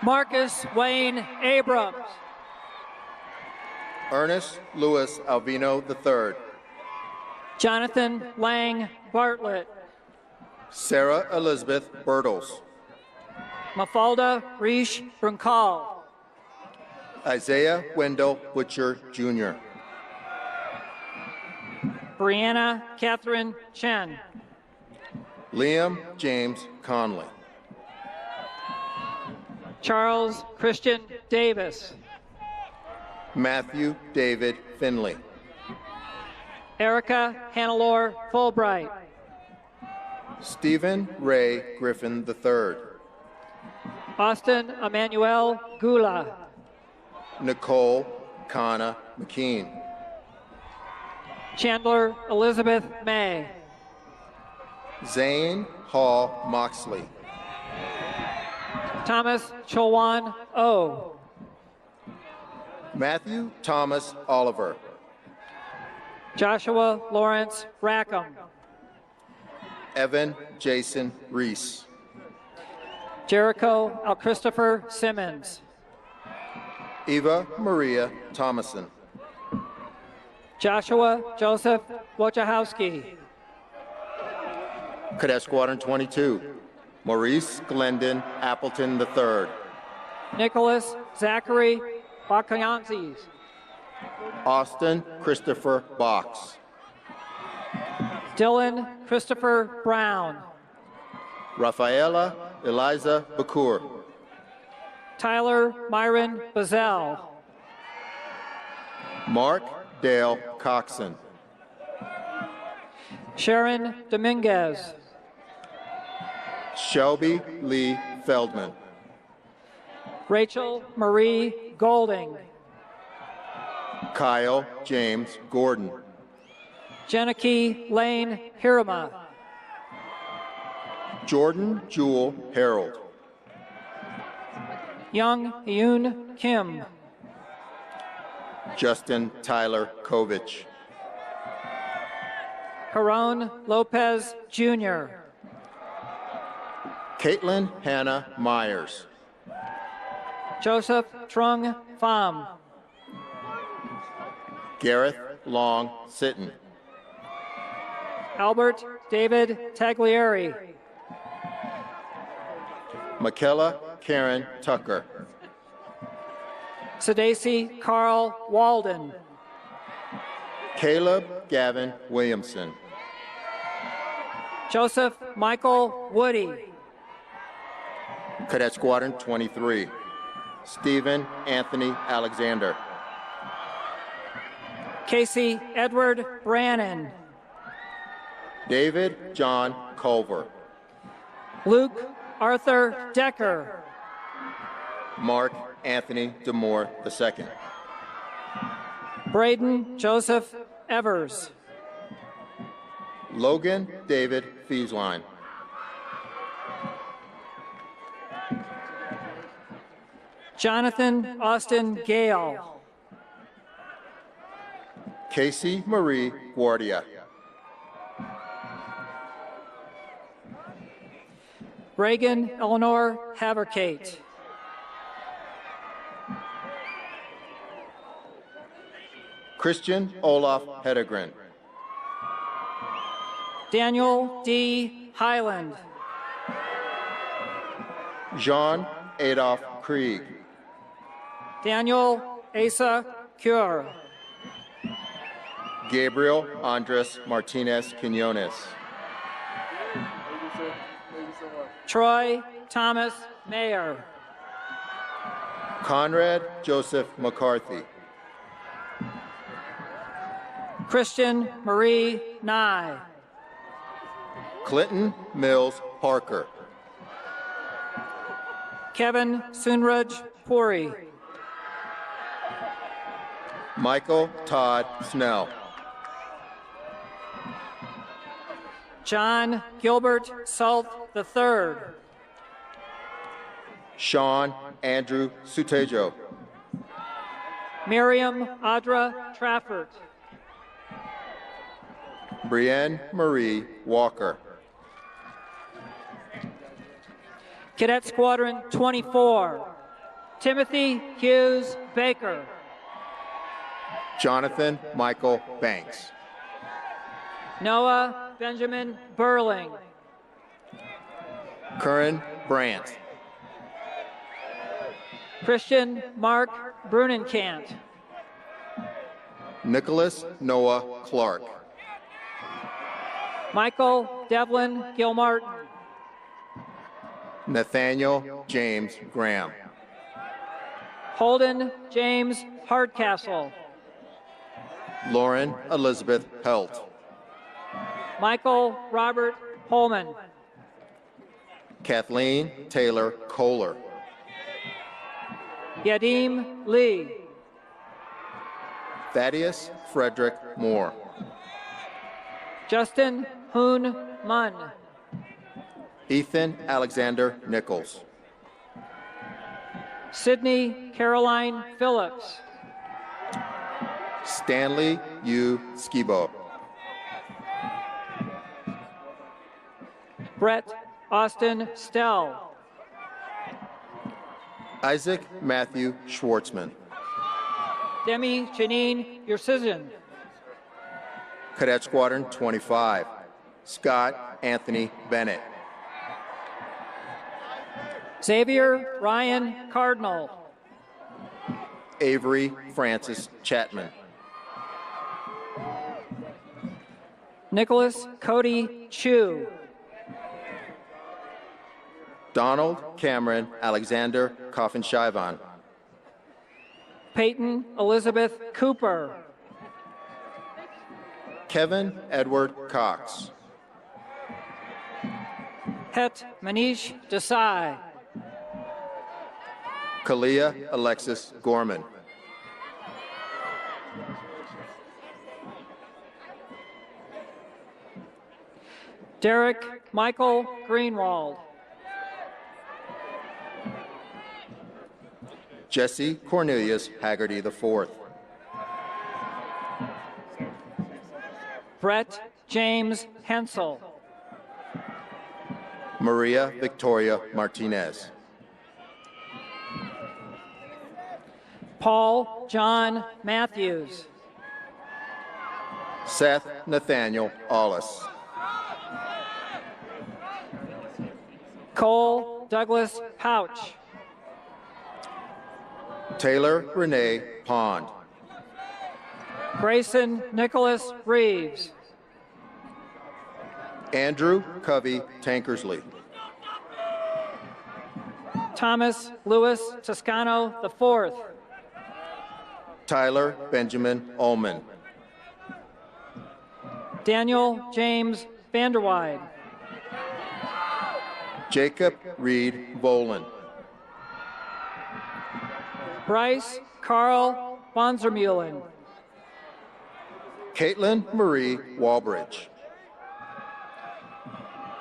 Speaker 2: Marcus Wayne Abrams.
Speaker 3: Ernest Louis Alvino III.
Speaker 2: Jonathan Lang Bartlett.
Speaker 3: Sarah Elizabeth Bertles.
Speaker 2: Mafalda Rish Brunkal.
Speaker 3: Isaiah Wendell Butcher Jr.
Speaker 2: Brianna Catherine Chen.
Speaker 3: Liam James Conley.
Speaker 2: Charles Christian Davis.
Speaker 3: Matthew David Finley.
Speaker 2: Erica Hannelore Fulbright.
Speaker 3: Stephen Ray Griffin III.
Speaker 2: Austin Emmanuel Gula.
Speaker 3: Nicole Kana McKean.
Speaker 2: Chandler Elizabeth May.
Speaker 3: Zane Hall Moxley.
Speaker 2: Thomas Cholwan O.
Speaker 3: Matthew Thomas Oliver.
Speaker 2: Joshua Lawrence Rackham.
Speaker 3: Evan Jason Reese.
Speaker 2: Jericho L. Christopher Simmons.
Speaker 3: Eva Maria Thomason.
Speaker 2: Joshua Joseph Wojciechowski.
Speaker 3: Cadet Squadron 22. Maurice Glendon Appleton III.
Speaker 2: Nicholas Zachary Bakayantzis.
Speaker 3: Austin Christopher Box.
Speaker 2: Dylan Christopher Brown.
Speaker 3: Rafaela Eliza Bakur.
Speaker 2: Tyler Myron Bazell.
Speaker 3: Mark Dale Coxon.
Speaker 2: Sharon Dominguez.
Speaker 3: Shelby Lee Feldman.
Speaker 2: Rachel Marie Golding.
Speaker 3: Kyle James Gordon.
Speaker 2: Jenike Lane Hirama.
Speaker 3: Jordan Jewel Harold.
Speaker 2: Young Yoon Kim.
Speaker 3: Justin Tyler Kovich.
Speaker 2: Caron Lopez Jr.
Speaker 3: Caitlin Hannah Myers.
Speaker 2: Joseph Trung Pham.
Speaker 3: Gareth Long Sitton.
Speaker 2: Albert David Taglieri.
Speaker 3: Michaela Karen Tucker.
Speaker 2: Sedacy Carl Walden.
Speaker 3: Caleb Gavin Williamson.
Speaker 2: Joseph Michael Woody.
Speaker 3: Cadet Squadron 23. Stephen Anthony Alexander.
Speaker 2: Casey Edward Brannon.
Speaker 3: David John Culver.
Speaker 2: Luke Arthur Decker.
Speaker 3: Mark Anthony DeMore II.
Speaker 2: Braden Joseph Evers.
Speaker 3: Logan David Fiesline.
Speaker 2: Jonathan Austin Gale.
Speaker 3: Casey Marie Guardia.
Speaker 2: Reagan Eleanor Haverkate.
Speaker 3: Christian Olaf Hedegren.
Speaker 2: Daniel D. Highland.
Speaker 3: Jean Adolf Krieg.
Speaker 2: Daniel Asa Cure.
Speaker 3: Gabriel Andres Martinez Quinones.
Speaker 2: Troy Thomas Mayer.
Speaker 3: Conrad Joseph McCarthy.
Speaker 2: Christian Marie Nye.
Speaker 3: Clinton Mills Parker.
Speaker 2: Kevin Sunraj Puri.
Speaker 3: Michael Todd Snell.
Speaker 2: John Gilbert Salt III.
Speaker 3: Sean Andrew Sutejo.
Speaker 2: Miriam Audra Trafford.
Speaker 3: Brienne Marie Walker.
Speaker 2: Cadet Squadron 24. Timothy Hughes Baker.
Speaker 3: Jonathan Michael Banks.
Speaker 2: Noah Benjamin Burling.
Speaker 3: Curran Brandt.
Speaker 2: Christian Mark Brunenkamp.
Speaker 3: Nicholas Noah Clark.
Speaker 2: Michael Devlin Gilmartin.
Speaker 3: Nathaniel James Graham.
Speaker 2: Holden James Hardcastle.
Speaker 3: Lauren Elizabeth Pelt.
Speaker 2: Michael Robert Holman.
Speaker 3: Kathleen Taylor Kohler.
Speaker 2: Yadim Lee.
Speaker 3: Thaddeus Frederick Moore.
Speaker 2: Justin Hoon Munn.
Speaker 3: Ethan Alexander Nichols.
Speaker 2: Sydney Caroline Phillips.
Speaker 3: Stanley U. Skibo.
Speaker 2: Brett Austin Stell.
Speaker 3: Isaac Matthew Schwartzman.
Speaker 2: Demi Janine Yersizian.
Speaker 3: Cadet Squadron 25, Scott Anthony Bennett.
Speaker 2: Xavier Ryan Cardinal.
Speaker 3: Avery Francis Chapman.
Speaker 2: Nicholas Cody Chu.
Speaker 3: Donald Cameron Alexander Coffin-Shivan.
Speaker 2: Peyton Elizabeth Cooper.
Speaker 3: Kevin Edward Cox.
Speaker 2: Het Manish Desai.
Speaker 3: Kalia Alexis Gorman.
Speaker 2: Derek Michael Greenwald.
Speaker 3: Jesse Cornelius Haggerty IV.
Speaker 2: Brett James Hensel.
Speaker 3: Maria Victoria Martinez.
Speaker 2: Paul John Matthews.
Speaker 3: Seth Nathaniel Allis.
Speaker 2: Cole Douglas Pouch.
Speaker 3: Taylor Renee Pond.
Speaker 2: Grayson Nicholas Reeves.
Speaker 3: Andrew Covey Tankersley.
Speaker 2: Thomas Lewis Toscano IV.
Speaker 3: Tyler Benjamin Ullman.
Speaker 2: Daniel James Vanderweide.
Speaker 3: Jacob Reed Boland.
Speaker 2: Bryce Carl Bonsermulen.
Speaker 3: Caitlin Marie Walbridge.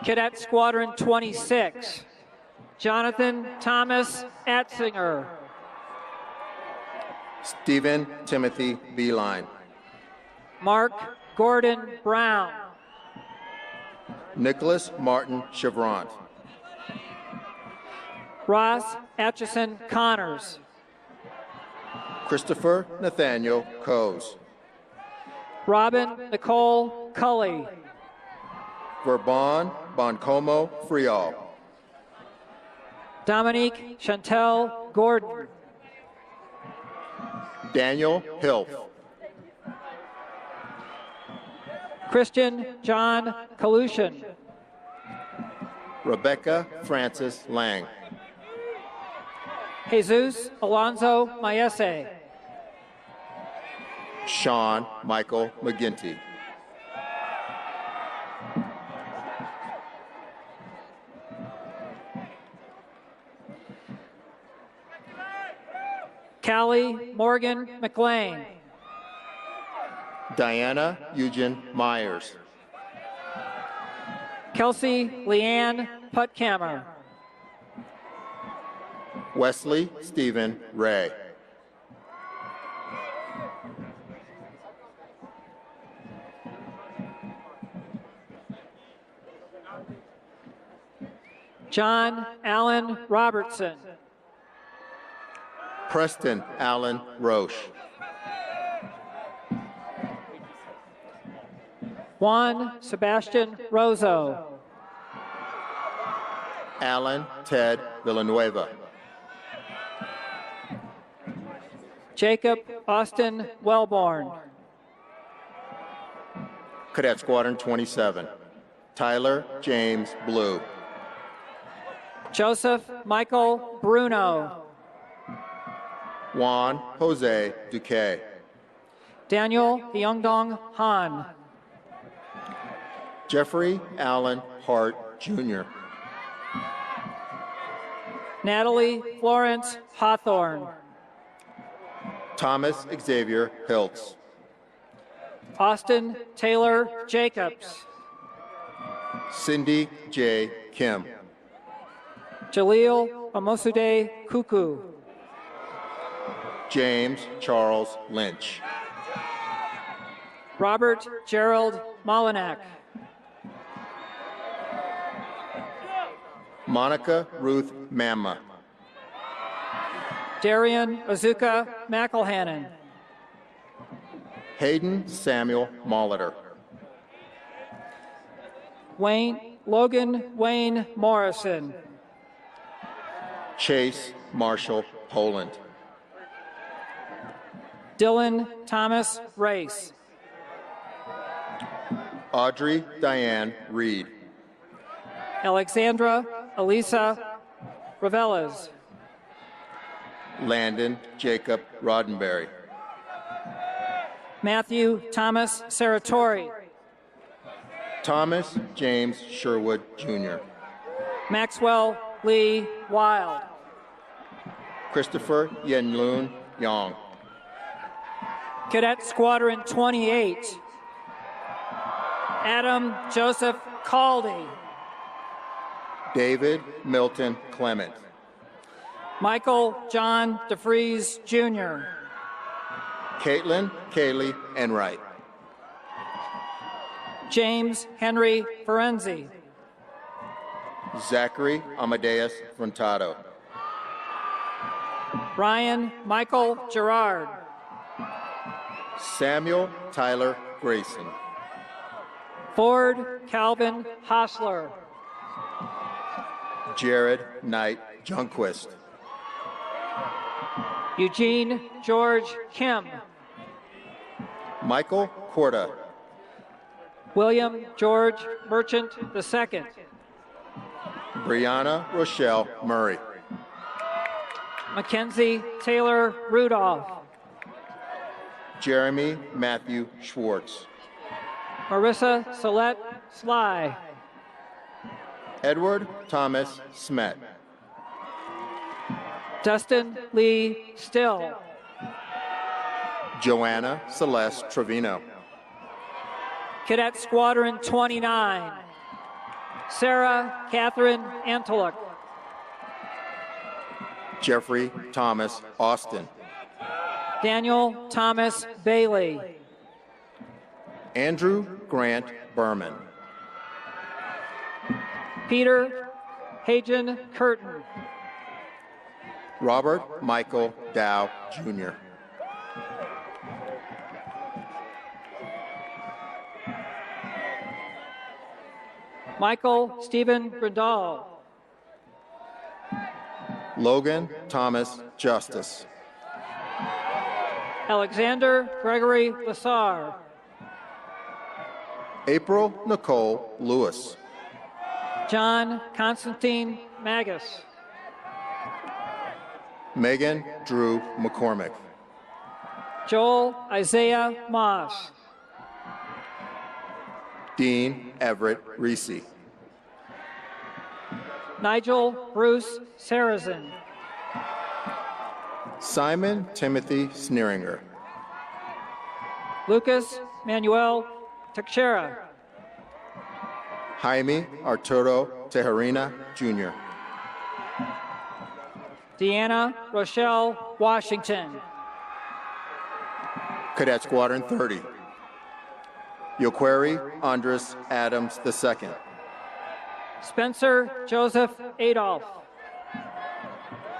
Speaker 2: Cadet Squadron 26. Jonathan Thomas Atzinger.
Speaker 3: Stephen Timothy Beeline.
Speaker 2: Mark Gordon Brown.
Speaker 3: Nicholas Martin Chevrant.
Speaker 2: Ross Atchison Connors.
Speaker 3: Christopher Nathaniel Coes.
Speaker 2: Robin Nicole Cully.
Speaker 3: Verbon Boncomo Frial.
Speaker 2: Dominique Chantel Gordon.
Speaker 3: Daniel Hilf.
Speaker 2: Christian John Kalushin.
Speaker 3: Rebecca Francis Lang.
Speaker 2: Jesus Alonzo Maese.
Speaker 3: Sean Michael McGinty.
Speaker 2: Callie Morgan McLean.
Speaker 3: Diana Eugen Myers.
Speaker 2: Kelsey Leanne Putkammer.
Speaker 3: Wesley Stephen Ray.
Speaker 2: John Allen Robertson.
Speaker 3: Preston Allen Roche.
Speaker 2: Juan Sebastian Rozo.
Speaker 3: Alan Ted Villanueva.
Speaker 2: Jacob Austin Wellborn.
Speaker 3: Cadet Squadron 27. Tyler James Blue.
Speaker 2: Joseph Michael Bruno.
Speaker 3: Juan Jose Duque.
Speaker 2: Daniel Yeongdong Han.
Speaker 3: Jeffrey Allen Hart Jr.
Speaker 2: Natalie Florence Hawthorne.
Speaker 3: Thomas Xavier Hiltz.
Speaker 2: Austin Taylor Jacobs.
Speaker 3: Cindy J. Kim.
Speaker 2: Jaleel Amosude Kuku.
Speaker 3: James Charles Lynch.
Speaker 2: Robert Gerald Molinak.
Speaker 3: Monica Ruth Mamma.
Speaker 2: Darian Azuka McElhannon.
Speaker 3: Hayden Samuel Molitor.
Speaker 2: Logan Wayne Morrison.
Speaker 3: Chase Marshall Poland.
Speaker 2: Dylan Thomas Race.
Speaker 3: Audrey Diane Reed.
Speaker 2: Alexandra Elisa Ravelas.
Speaker 3: Landon Jacob Roddenberry.
Speaker 2: Matthew Thomas Saratori.
Speaker 3: Thomas James Sherwood, Jr.
Speaker 2: Maxwell Lee Wild.
Speaker 3: Christopher Yenlun Yong.
Speaker 2: Cadet Squadron 28. Adam Joseph Caldy.
Speaker 3: David Milton Clement.
Speaker 2: Michael John DeFries Jr.
Speaker 3: Caitlin Kaylee Enright.
Speaker 2: James Henry Ferenzi.
Speaker 3: Zachary Amadeus Frontado.
Speaker 2: Ryan Michael Gerard.
Speaker 3: Samuel Tyler Grayson.
Speaker 2: Ford Calvin Hostler.
Speaker 3: Jared Knight Junquist.
Speaker 2: Eugene George Kim.
Speaker 3: Michael Corda.
Speaker 2: William George Merchant II.
Speaker 3: Brianna Rochelle Murray.
Speaker 2: Mackenzie Taylor Rudolph.
Speaker 3: Jeremy Matthew Schwartz.
Speaker 2: Marissa Salette Sly.
Speaker 3: Edward Thomas Smet.
Speaker 2: Dustin Lee Still.
Speaker 3: Joanna Celeste Trevino.
Speaker 2: Cadet Squadron 29. Sarah Catherine Antoluk.
Speaker 3: Jeffrey Thomas Austin.
Speaker 2: Daniel Thomas Bailey.
Speaker 3: Andrew Grant Berman.
Speaker 2: Peter Hajan Curtin.
Speaker 3: Robert Michael Dow, Jr.
Speaker 2: Michael Stephen Grindal.
Speaker 3: Logan Thomas Justice.
Speaker 2: Alexander Gregory Lassar.
Speaker 3: April Nicole Lewis.
Speaker 2: John Constantine Magus.
Speaker 3: Megan Drew McCormick.
Speaker 2: Joel Isaiah Moss.
Speaker 3: Dean Everett Reese.
Speaker 2: Nigel Bruce Sarazin.
Speaker 3: Simon Timothy Sneeringer.
Speaker 2: Lucas Manuel Teixeira.
Speaker 3: Jaime Arturo Tejerina, Jr.
Speaker 2: Deanna Rochelle Washington.
Speaker 3: Cadet Squadron 30. Yoqueri Andres Adams II.
Speaker 2: Spencer Joseph Adolph.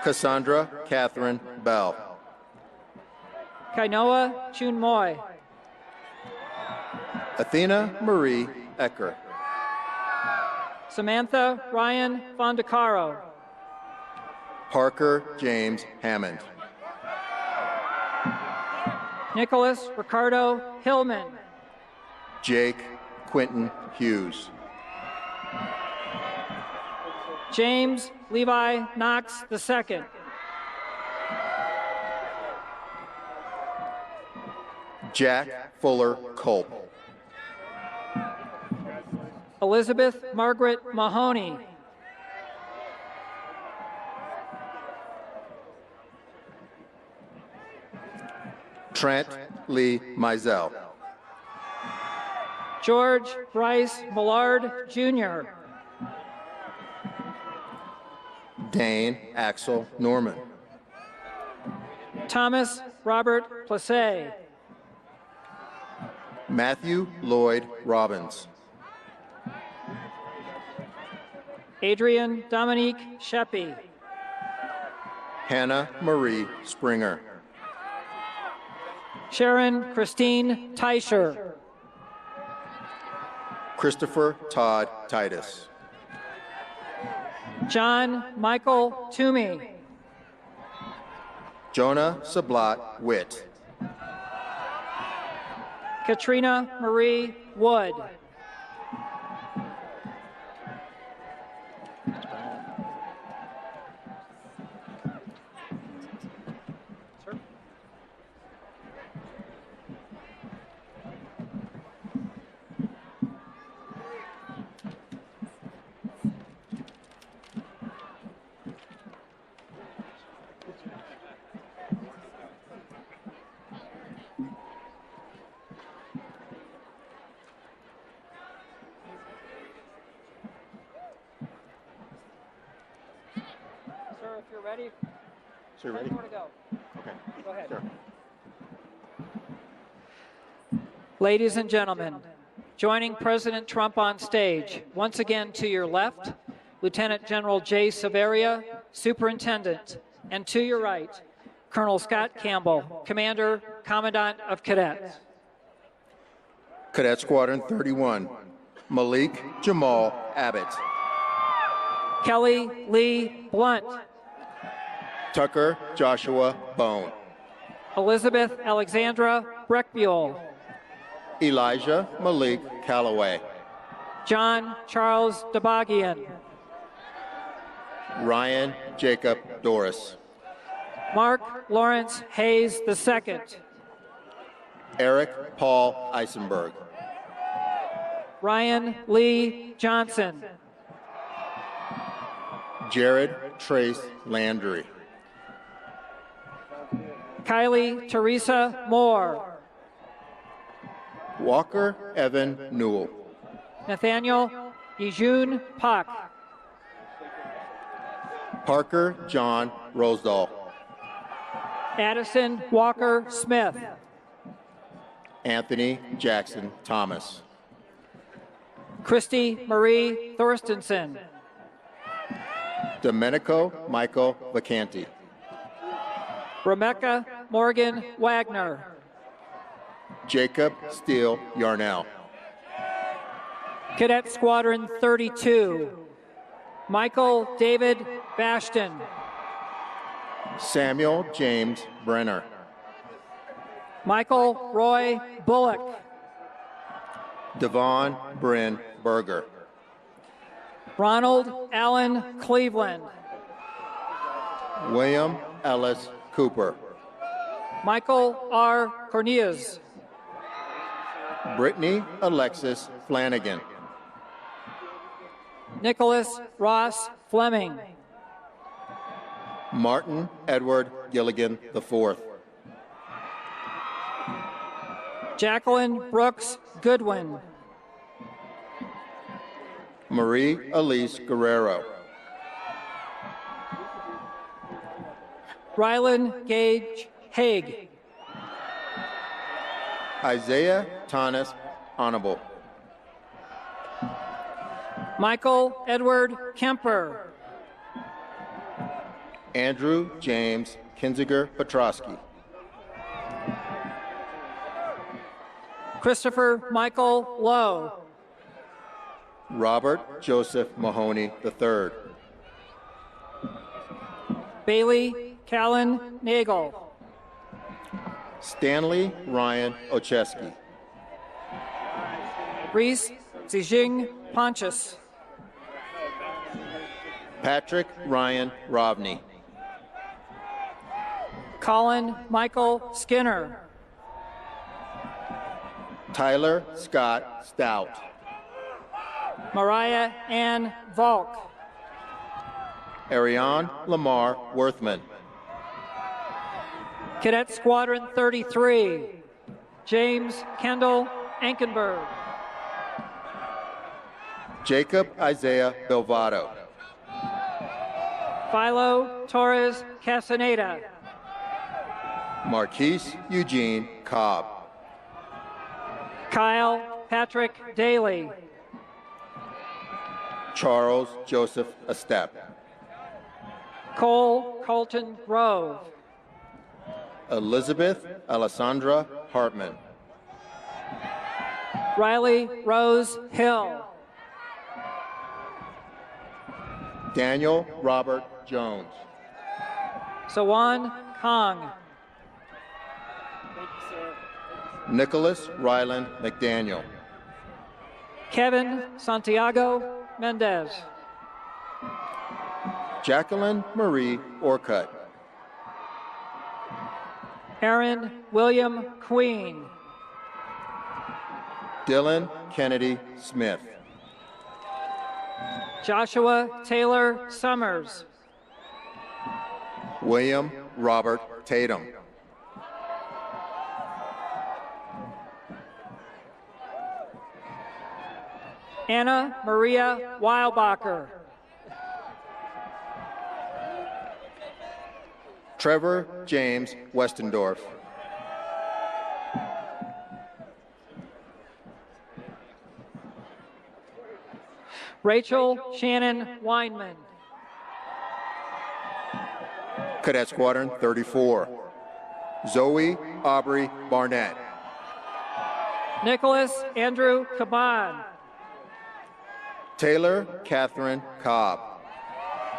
Speaker 3: Cassandra Catherine Bell.
Speaker 2: Kainoa Chunmoy.
Speaker 3: Athena Marie Ecker.
Speaker 2: Samantha Ryan Fondacaro.
Speaker 3: Parker James Hammond.
Speaker 2: Nicholas Ricardo Hillman.
Speaker 3: Jake Quinton Hughes.
Speaker 2: James Levi Knox II.
Speaker 3: Jack Fuller Culp.
Speaker 2: Elizabeth Margaret Mahoney.
Speaker 3: Trent Lee Mizell.
Speaker 2: George Bryce Millard Jr.
Speaker 3: Dane Axel Norman.
Speaker 2: Thomas Robert Plessé.
Speaker 3: Matthew Lloyd Robbins.
Speaker 2: Adrian Dominique Sheppy.
Speaker 3: Hannah Marie Springer.
Speaker 2: Sharon Christine Teicher.
Speaker 3: Christopher Todd Titus.
Speaker 2: John Michael Toomey.
Speaker 3: Jonah Sablat Witt.
Speaker 2: Katrina Marie Wood. Sir, if you're ready,
Speaker 3: So you ready?
Speaker 2: more to go.
Speaker 3: Okay.
Speaker 2: Go ahead.
Speaker 3: Sure.
Speaker 2: Ladies and gentlemen, joining President Trump on stage, once again to your left, Lieutenant General Jay Severia, Superintendent, and to your right, Colonel Scott Campbell, Commander, Commandant of Cadets.
Speaker 3: Cadet Squadron 31. Malik Jamal Abbott.
Speaker 2: Kelly Lee Blunt.
Speaker 3: Tucker Joshua Bone.
Speaker 2: Elizabeth Alexandra Breckbuell.
Speaker 3: Elijah Malik Calloway.
Speaker 2: John Charles Dabagian.
Speaker 3: Ryan Jacob Doris.
Speaker 2: Mark Lawrence Hayes II.
Speaker 3: Eric Paul Eisenberg.
Speaker 2: Ryan Lee Johnson.
Speaker 3: Jared Trace Landry.
Speaker 2: Kylie Teresa Moore.
Speaker 3: Walker Evan Newell.
Speaker 2: Nathaniel Yejun Pak.
Speaker 3: Parker John Rosedall.
Speaker 2: Addison Walker Smith.
Speaker 3: Anthony Jackson Thomas.
Speaker 2: Christy Marie Thorstensen.
Speaker 3: Domenico Michael Vacanti.
Speaker 2: Rebecca Morgan Wagner.
Speaker 3: Jacob Steele Yarnell.
Speaker 2: Cadet Squadron 32. Michael David Bashton.
Speaker 3: Samuel James Brenner.
Speaker 2: Michael Roy Bullock.
Speaker 3: Devon Bryn Berger.
Speaker 2: Ronald Allen Cleveland.
Speaker 3: William Ellis Cooper.
Speaker 2: Michael R. Cornelius.
Speaker 3: Brittany Alexis Flanagan.
Speaker 2: Nicholas Ross Fleming.
Speaker 3: Martin Edward Gilligan IV.
Speaker 2: Jacqueline Brooks Goodwin.
Speaker 3: Marie Elise Guerrero.
Speaker 2: Rylan Gage Haig.
Speaker 3: Isaiah Thomas Honorable.
Speaker 2: Michael Edward Kemper.
Speaker 3: Andrew James Kinziger Petrosky.
Speaker 2: Christopher Michael Lowe.
Speaker 3: Robert Joseph Mahoney III.
Speaker 2: Bailey Callan Nagel.
Speaker 3: Stanley Ryan Ocheski.
Speaker 2: Reese Zijing Pontius.
Speaker 3: Patrick Ryan Rovney.
Speaker 2: Colin Michael Skinner.
Speaker 3: Tyler Scott Stout.
Speaker 2: Mariah Ann Volk.
Speaker 3: Ariane Lamar Worthman.
Speaker 2: Cadet Squadron 33. James Kendall Ankenberg.
Speaker 3: Jacob Isaiah Belvado.
Speaker 2: Philo Torres Casaneda.
Speaker 3: Marquise Eugene Cobb.
Speaker 2: Kyle Patrick Daly.
Speaker 3: Charles Joseph Estep.
Speaker 2: Cole Colton Grove.
Speaker 3: Elizabeth Alessandra Hartman.
Speaker 2: Riley Rose Hill.
Speaker 3: Daniel Robert Jones.
Speaker 2: Sawan Kong.
Speaker 3: Nicholas Ryland McDaniel.
Speaker 2: Kevin Santiago Mendez.
Speaker 3: Jacqueline Marie Orcutt.
Speaker 2: Aaron William Queen.
Speaker 3: Dylan Kennedy Smith.
Speaker 2: Joshua Taylor Summers.
Speaker 3: William Robert Tatum.
Speaker 2: Anna Maria Weilbacher.
Speaker 3: Trevor James Westendorf.
Speaker 2: Rachel Shannon Weinman.
Speaker 3: Cadet Squadron 34. Zoe Aubrey Barnett.
Speaker 2: Nicholas Andrew Caban.
Speaker 3: Taylor Catherine Cobb.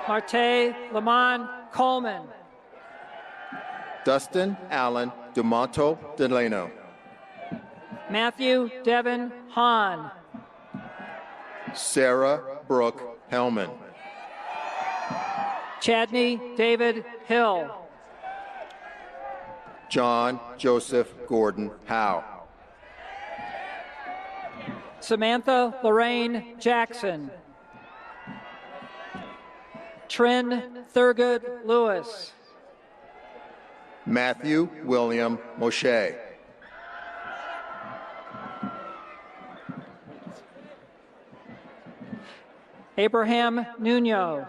Speaker 2: Marte Lamont Coleman.
Speaker 3: Dustin Allen DeMonto Delano.
Speaker 2: Matthew Devin Hahn.
Speaker 3: Sarah Brooke Hellman.
Speaker 2: Chadney David Hill.
Speaker 3: John Joseph Gordon Howe.
Speaker 2: Samantha Lorraine Jackson. Trin Thurgood Lewis.
Speaker 3: Matthew William Moshe.
Speaker 2: Abraham Nuno.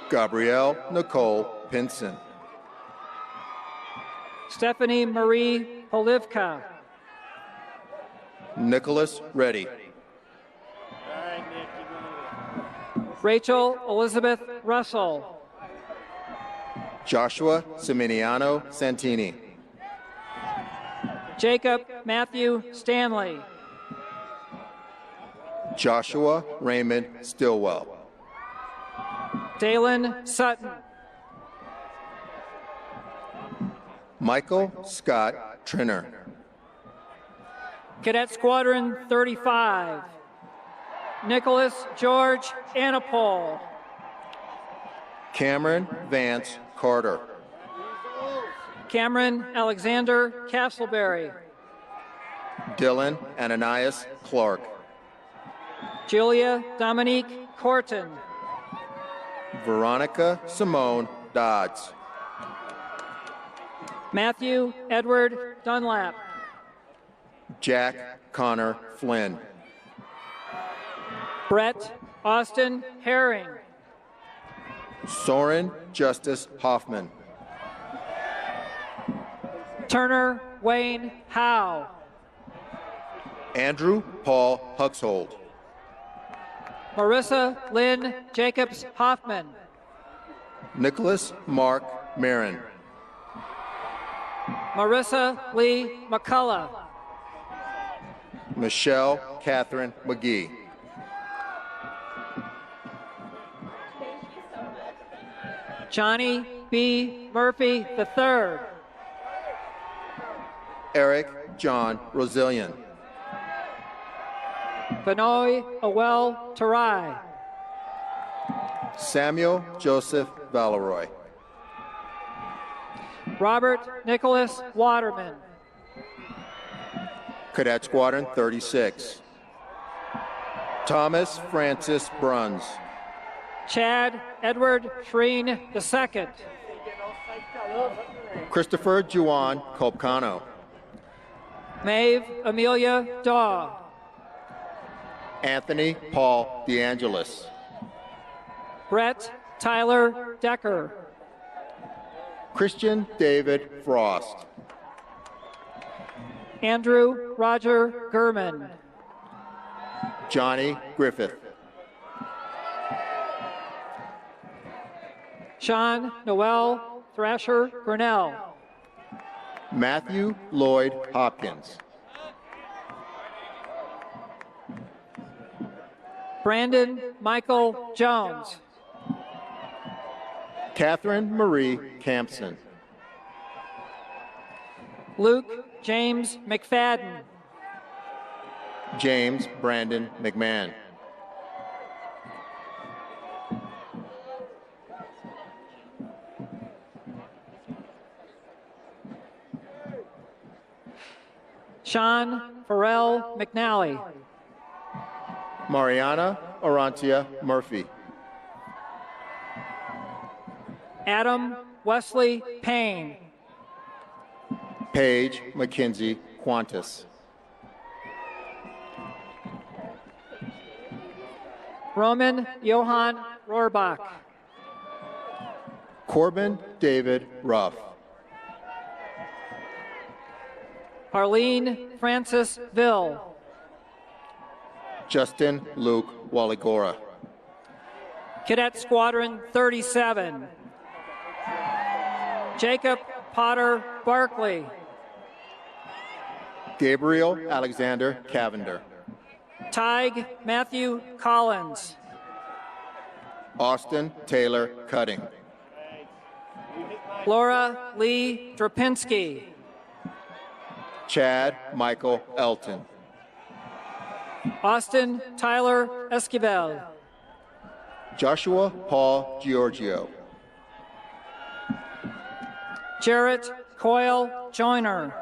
Speaker 3: Gabrielle Nicole Pinson.
Speaker 2: Stephanie Marie Polivka.
Speaker 3: Nicholas Reddy.
Speaker 2: Rachel Elizabeth Russell.
Speaker 3: Joshua Siminiano Santini.
Speaker 2: Jacob Matthew Stanley.
Speaker 3: Joshua Raymond Stillwell.
Speaker 2: Dalen Sutton.
Speaker 3: Michael Scott Trinner.
Speaker 2: Cadet Squadron 35. Nicholas George Anapol.
Speaker 3: Cameron Vance Carter.
Speaker 2: Cameron Alexander Castleberry.
Speaker 3: Dylan Ananias Clark.
Speaker 2: Julia Dominique Corton.
Speaker 3: Veronica Simone Dodds.
Speaker 2: Matthew Edward Dunlap.
Speaker 3: Jack Connor Flynn.
Speaker 2: Brett Austin Herring.
Speaker 3: Soren Justice Hoffman.
Speaker 2: Turner Wayne Howe.
Speaker 3: Andrew Paul Huxhold.
Speaker 2: Marissa Lynn Jacobs Hoffman.
Speaker 3: Nicholas Mark Marin.
Speaker 2: Marissa Lee McCullough.
Speaker 3: Michelle Catherine McGee.
Speaker 2: Johnny B. Murphy III.
Speaker 3: Eric John Rosillian.
Speaker 2: Benoy Awel Tarai.
Speaker 3: Samuel Joseph Valeroy.
Speaker 2: Robert Nicholas Waterman.
Speaker 3: Cadet Squadron 36. Thomas Francis Bruns.
Speaker 2: Chad Edward Shreen II.
Speaker 3: Christopher Juan Colpcano.
Speaker 2: Maeve Amelia Daw.
Speaker 3: Anthony Paul DeAngelis.
Speaker 2: Brett Tyler Decker.
Speaker 3: Christian David Frost.
Speaker 2: Andrew Roger Gurman.
Speaker 3: Johnny Griffith.
Speaker 2: Sean Noel Thrasher Grinnell.
Speaker 3: Matthew Lloyd Hopkins.
Speaker 2: Brandon Michael Jones.
Speaker 3: Catherine Marie Campson.
Speaker 2: Luke James McFadden.
Speaker 3: James Brandon McMahon.
Speaker 2: Sean Farrell McNally.
Speaker 3: Mariana Orantia Murphy.
Speaker 2: Adam Wesley Payne.
Speaker 3: Paige McKenzie Qantas.
Speaker 2: Roman Johann Rohrbach.
Speaker 3: Corbin David Ruff.
Speaker 2: Arlene Francis Ville.
Speaker 3: Justin Luke Walligora.
Speaker 2: Cadet Squadron 37. Jacob Potter Barkley.
Speaker 3: Gabriel Alexander Cavender.
Speaker 2: Tig Matthew Collins.
Speaker 3: Austin Taylor Cutting.
Speaker 2: Laura Lee Drapinski.
Speaker 3: Chad Michael Elton.
Speaker 2: Austin Tyler Esquivel.
Speaker 3: Joshua Paul Giorgio.
Speaker 2: Jarrett Coyle Joyner.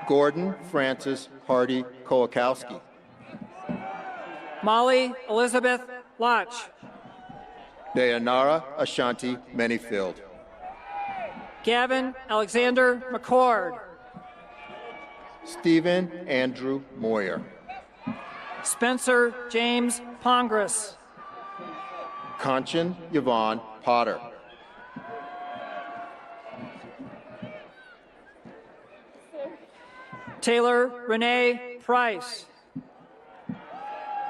Speaker 3: Gordon Francis Hardy Koakowski.
Speaker 2: Molly Elizabeth Lotch.
Speaker 3: Dayanara Ashanti Manyfield.
Speaker 2: Gavin Alexander McCord.
Speaker 3: Stephen Andrew Moyer.
Speaker 2: Spencer James Pongras.
Speaker 3: Kanchan Yvonne Potter.
Speaker 2: Taylor Renee Price.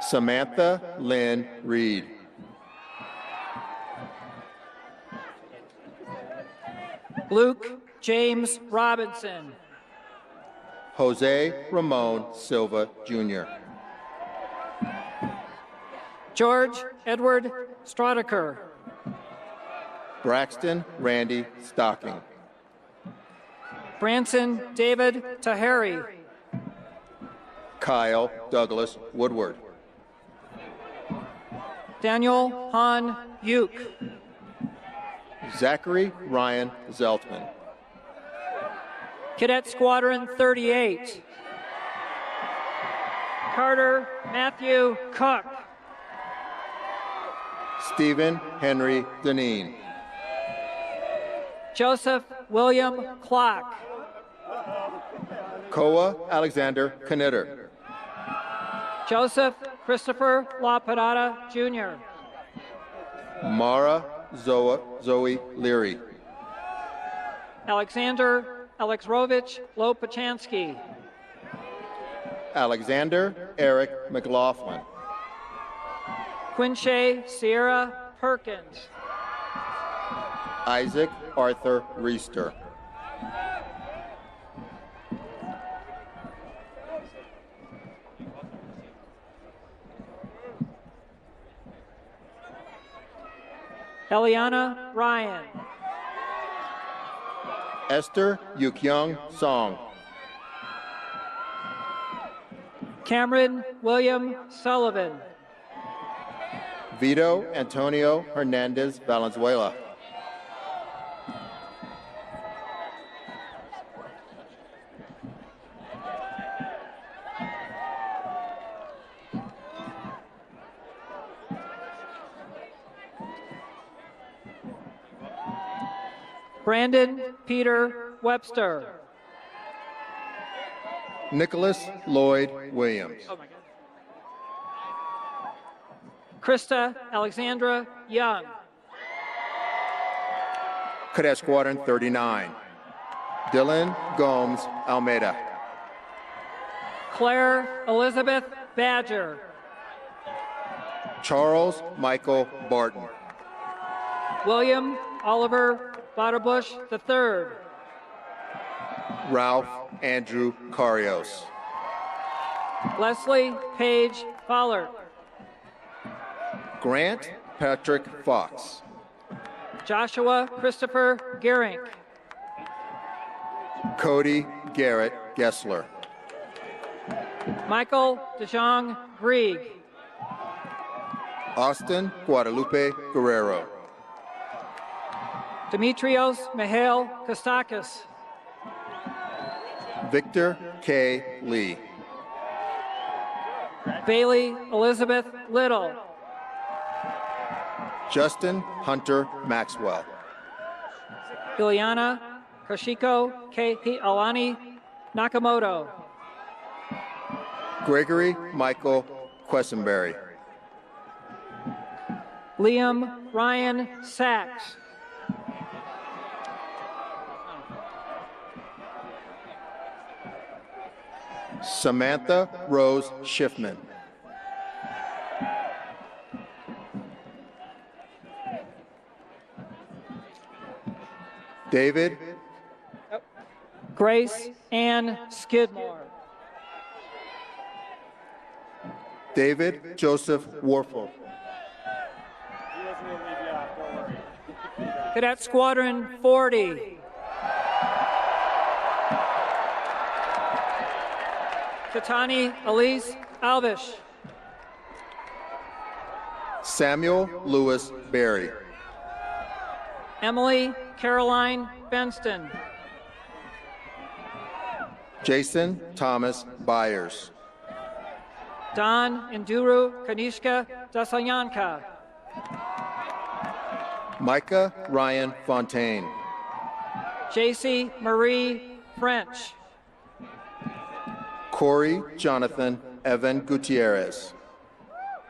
Speaker 3: Samantha Lynn Reed.
Speaker 2: Luke James Robinson.
Speaker 3: Jose Ramon Silva Jr.
Speaker 2: George Edward Stradaker.
Speaker 3: Braxton Randy Stocking.
Speaker 2: Branson David Taheri.
Speaker 3: Kyle Douglas Woodward.
Speaker 2: Daniel Han Uke.
Speaker 3: Zachary Ryan Zeltman.
Speaker 2: Cadet Squadron 38. Carter Matthew Cook.
Speaker 3: Stephen Henry Deneen.
Speaker 2: Joseph William Clock.
Speaker 3: Koa Alexander Knitter.
Speaker 2: Joseph Christopher LaPadada Jr.
Speaker 3: Mara Zoe Leary.
Speaker 2: Alexander Alexrovich Lopachansky.
Speaker 3: Alexander Eric McLaughlin.
Speaker 2: Quinche Sierra Perkins.
Speaker 3: Isaac Arthur Reister.
Speaker 2: Eliana Ryan.
Speaker 3: Esther Yukyung Song.
Speaker 2: Cameron William Sullivan.
Speaker 3: Vito Antonio Hernandez Valenzuela.
Speaker 2: Brandon Peter Webster.
Speaker 3: Nicholas Lloyd Williams.
Speaker 2: Krista Alexandra Young.
Speaker 3: Cadet Squadron 39, Dylan Gomes Almeida.
Speaker 2: Claire Elizabeth Badger.
Speaker 3: Charles Michael Barton.
Speaker 2: William Oliver Butterbush III.
Speaker 3: Ralph Andrew Carios.
Speaker 2: Leslie Page Follert.
Speaker 3: Grant Patrick Fox.
Speaker 2: Joshua Christopher Gehring.
Speaker 3: Cody Garrett Gessler.
Speaker 2: Michael DeJong Grieg.
Speaker 3: Austin Guadalupe Guerrero.
Speaker 2: Demetrios Mihail Kostakis.
Speaker 3: Victor K. Lee.
Speaker 2: Bailey Elizabeth Little.
Speaker 3: Justin Hunter Maxwell.
Speaker 2: Ilyana Koshiko Alani Nakamoto.
Speaker 3: Gregory Michael Quessenberry.
Speaker 2: Liam Ryan Sachs.
Speaker 3: Samantha Rose Schiffman. David
Speaker 2: Grace Ann Skidmore.
Speaker 3: David Joseph Warfel.
Speaker 4: He wasn't going to leave you out, don't worry.
Speaker 2: Cadet Squadron 40. Katani Elise Alvish.
Speaker 3: Samuel Lewis Berry.
Speaker 2: Emily Caroline Benston.
Speaker 3: Jason Thomas Byers.
Speaker 2: Don Induru Kanishka Dasayanka.
Speaker 3: Micah Ryan Fontaine.
Speaker 2: JC Marie French.
Speaker 3: Corey Jonathan Evan Gutierrez.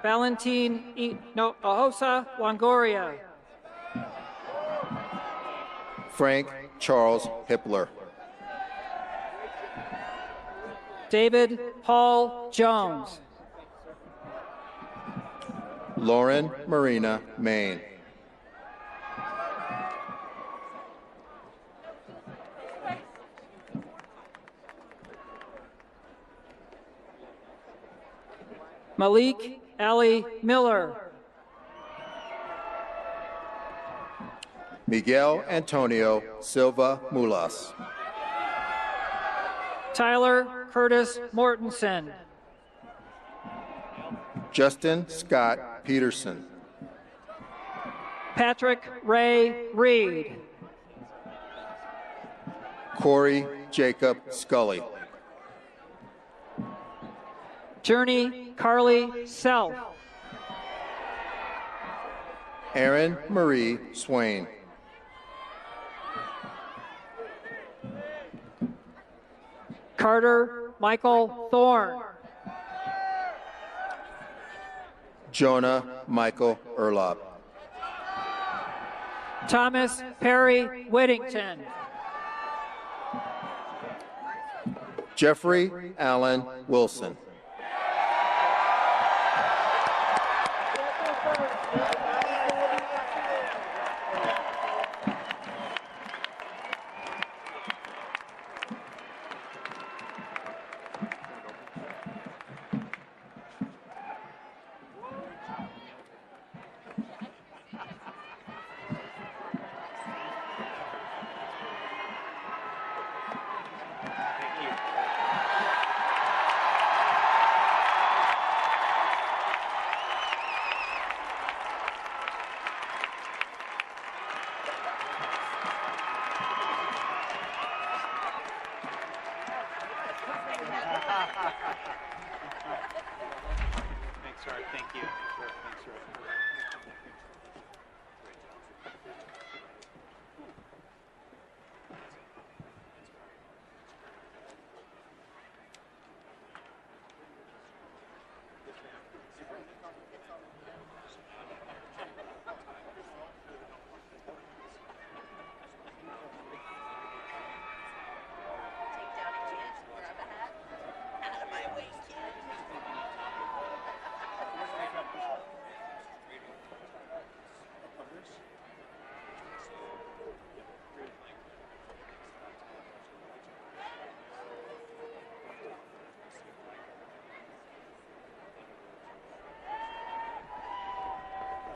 Speaker 2: Valentin Ahosa Longoria.
Speaker 3: Frank Charles Hippler.
Speaker 2: David Paul Jones.
Speaker 3: Lauren Marina Main.
Speaker 2: Malik Ali Miller.
Speaker 3: Miguel Antonio Silva Mulas.
Speaker 2: Tyler Curtis Mortensen.
Speaker 3: Justin Scott Peterson.
Speaker 2: Patrick Ray Reed.
Speaker 3: Corey Jacob Scully.
Speaker 2: Journey Carly Self.
Speaker 3: Aaron Marie Swain.
Speaker 2: Carter Michael Thorne.
Speaker 3: Jonah Michael Erlop.
Speaker 2: Thomas Perry Whittington.
Speaker 3: Jeffrey Allen Wilson.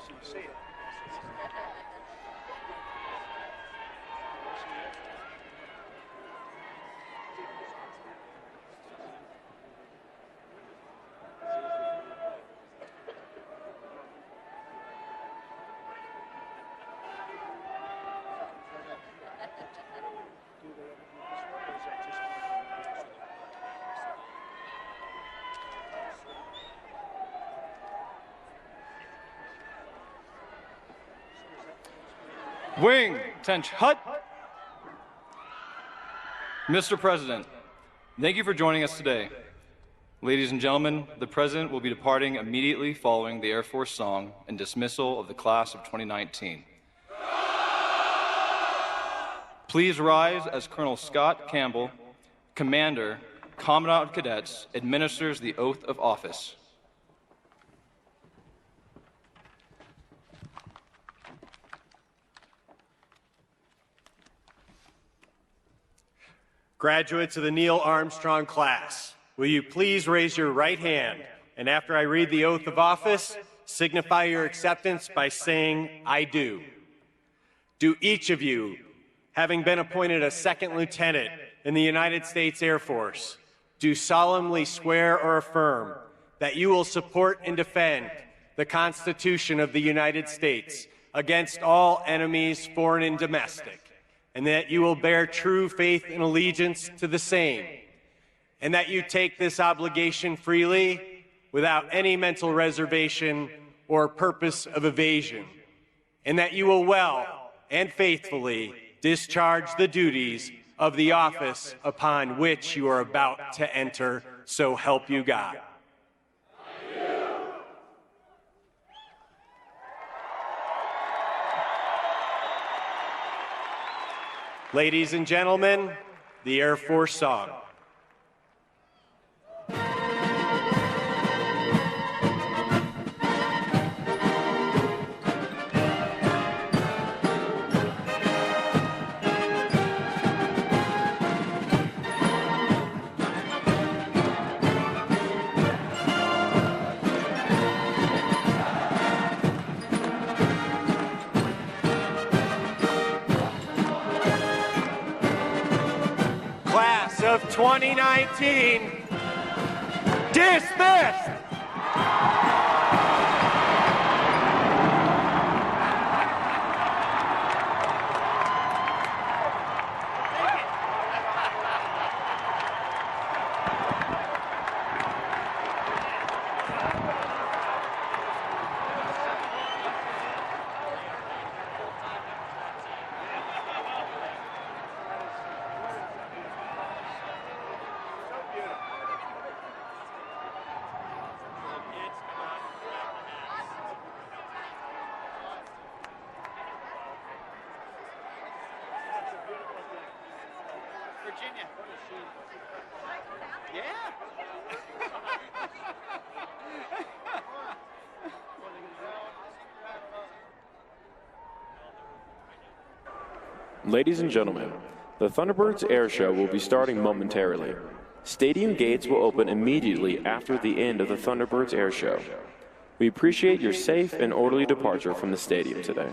Speaker 5: So you see it.
Speaker 1: Wing, attention, hut. Mr. President, thank you for joining us today. Ladies and gentlemen, the President will be departing immediately following the Air Force song and dismissal of the class of 2019. Please rise as Colonel Scott Campbell, Commander, Commandant of Cadets, administers the oath of office.
Speaker 5: Graduates of the Neil Armstrong class, will you please raise your right hand, and after I read the oath of office, signify your acceptance by saying, "I do." Do each of you, having been appointed a second lieutenant in the United States Air Force, do solemnly swear or affirm that you will support and defend the Constitution of the United States against all enemies, foreign and domestic, and that you will bear true faith and allegiance to the same, and that you take this obligation freely without any mental reservation or purpose of evasion, and that you will well and faithfully discharge the duties of the office upon which you are about to enter, so help you God. Ladies and gentlemen, the Air Force song. Of 2019, dismissed.
Speaker 6: Virginia. Yeah.
Speaker 7: Ladies and gentlemen, the Thunderbirds Air Show will be starting momentarily. Stadium gates will open immediately after the end of the Thunderbirds Air Show. We appreciate your safe and orderly departure from the stadium today.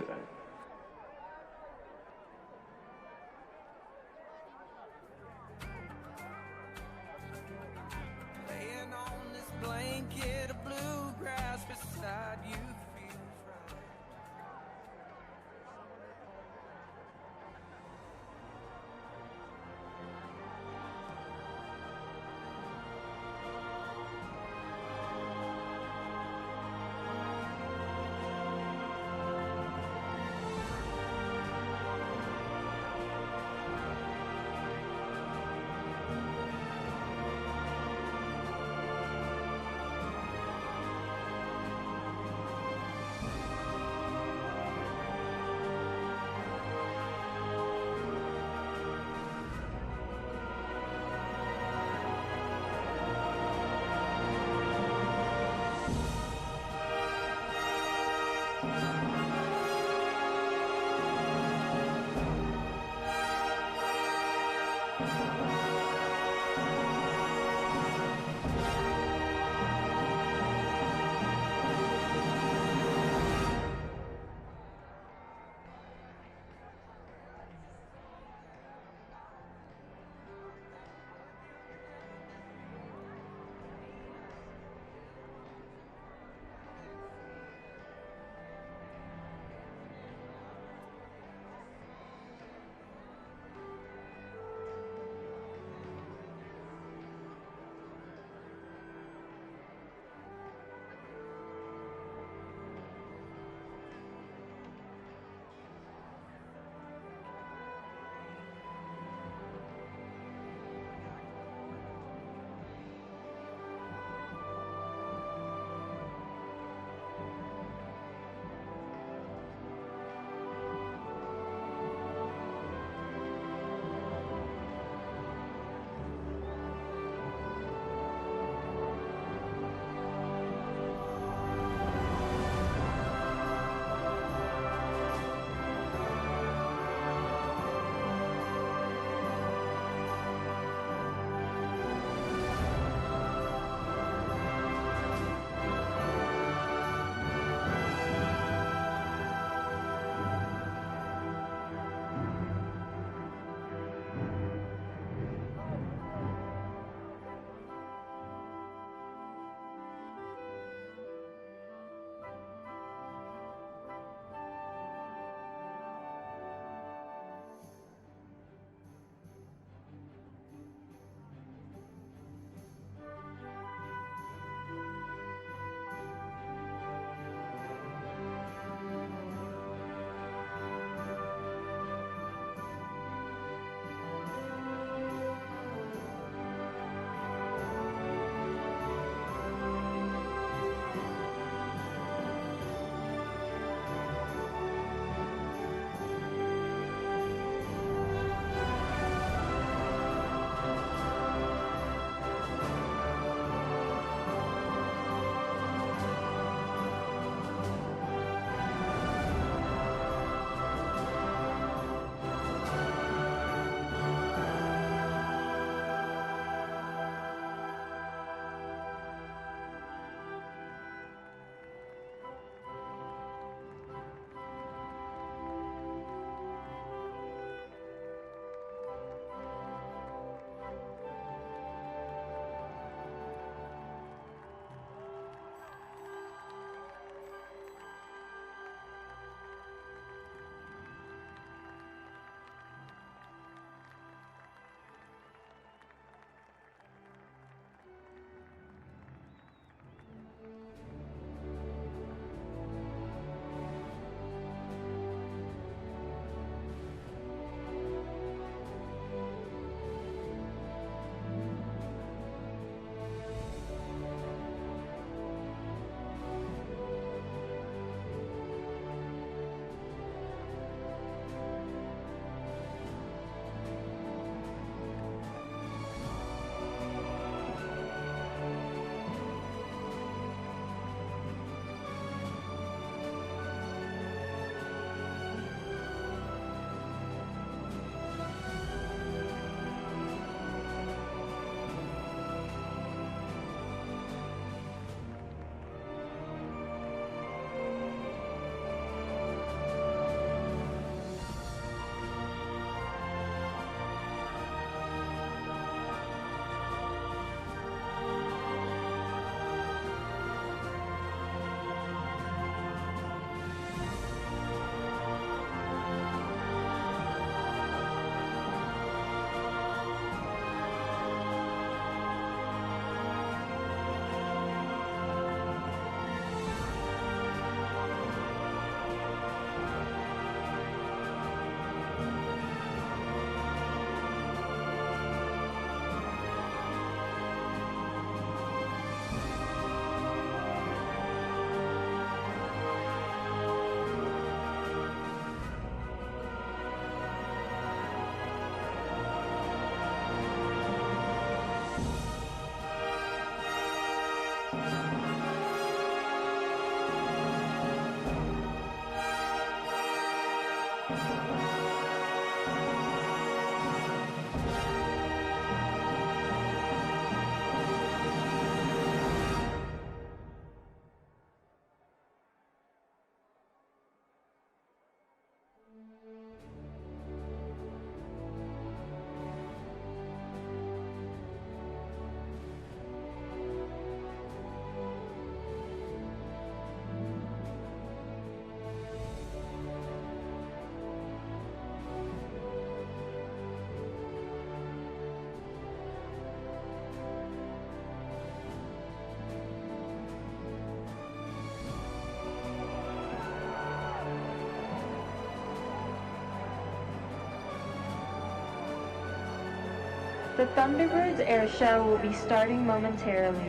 Speaker 6: The Thunderbirds Air Show will be starting momentarily.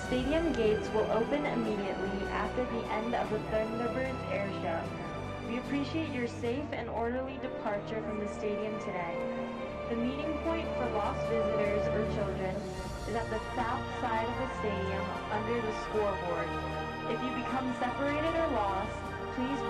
Speaker 6: Stadium gates will open immediately after the end of the Thunderbirds Air Show. We appreciate your safe and orderly departure from the stadium today. The meeting point for lost visitors or children is at the south side of the stadium under the scoreboard. If you become separated or lost, please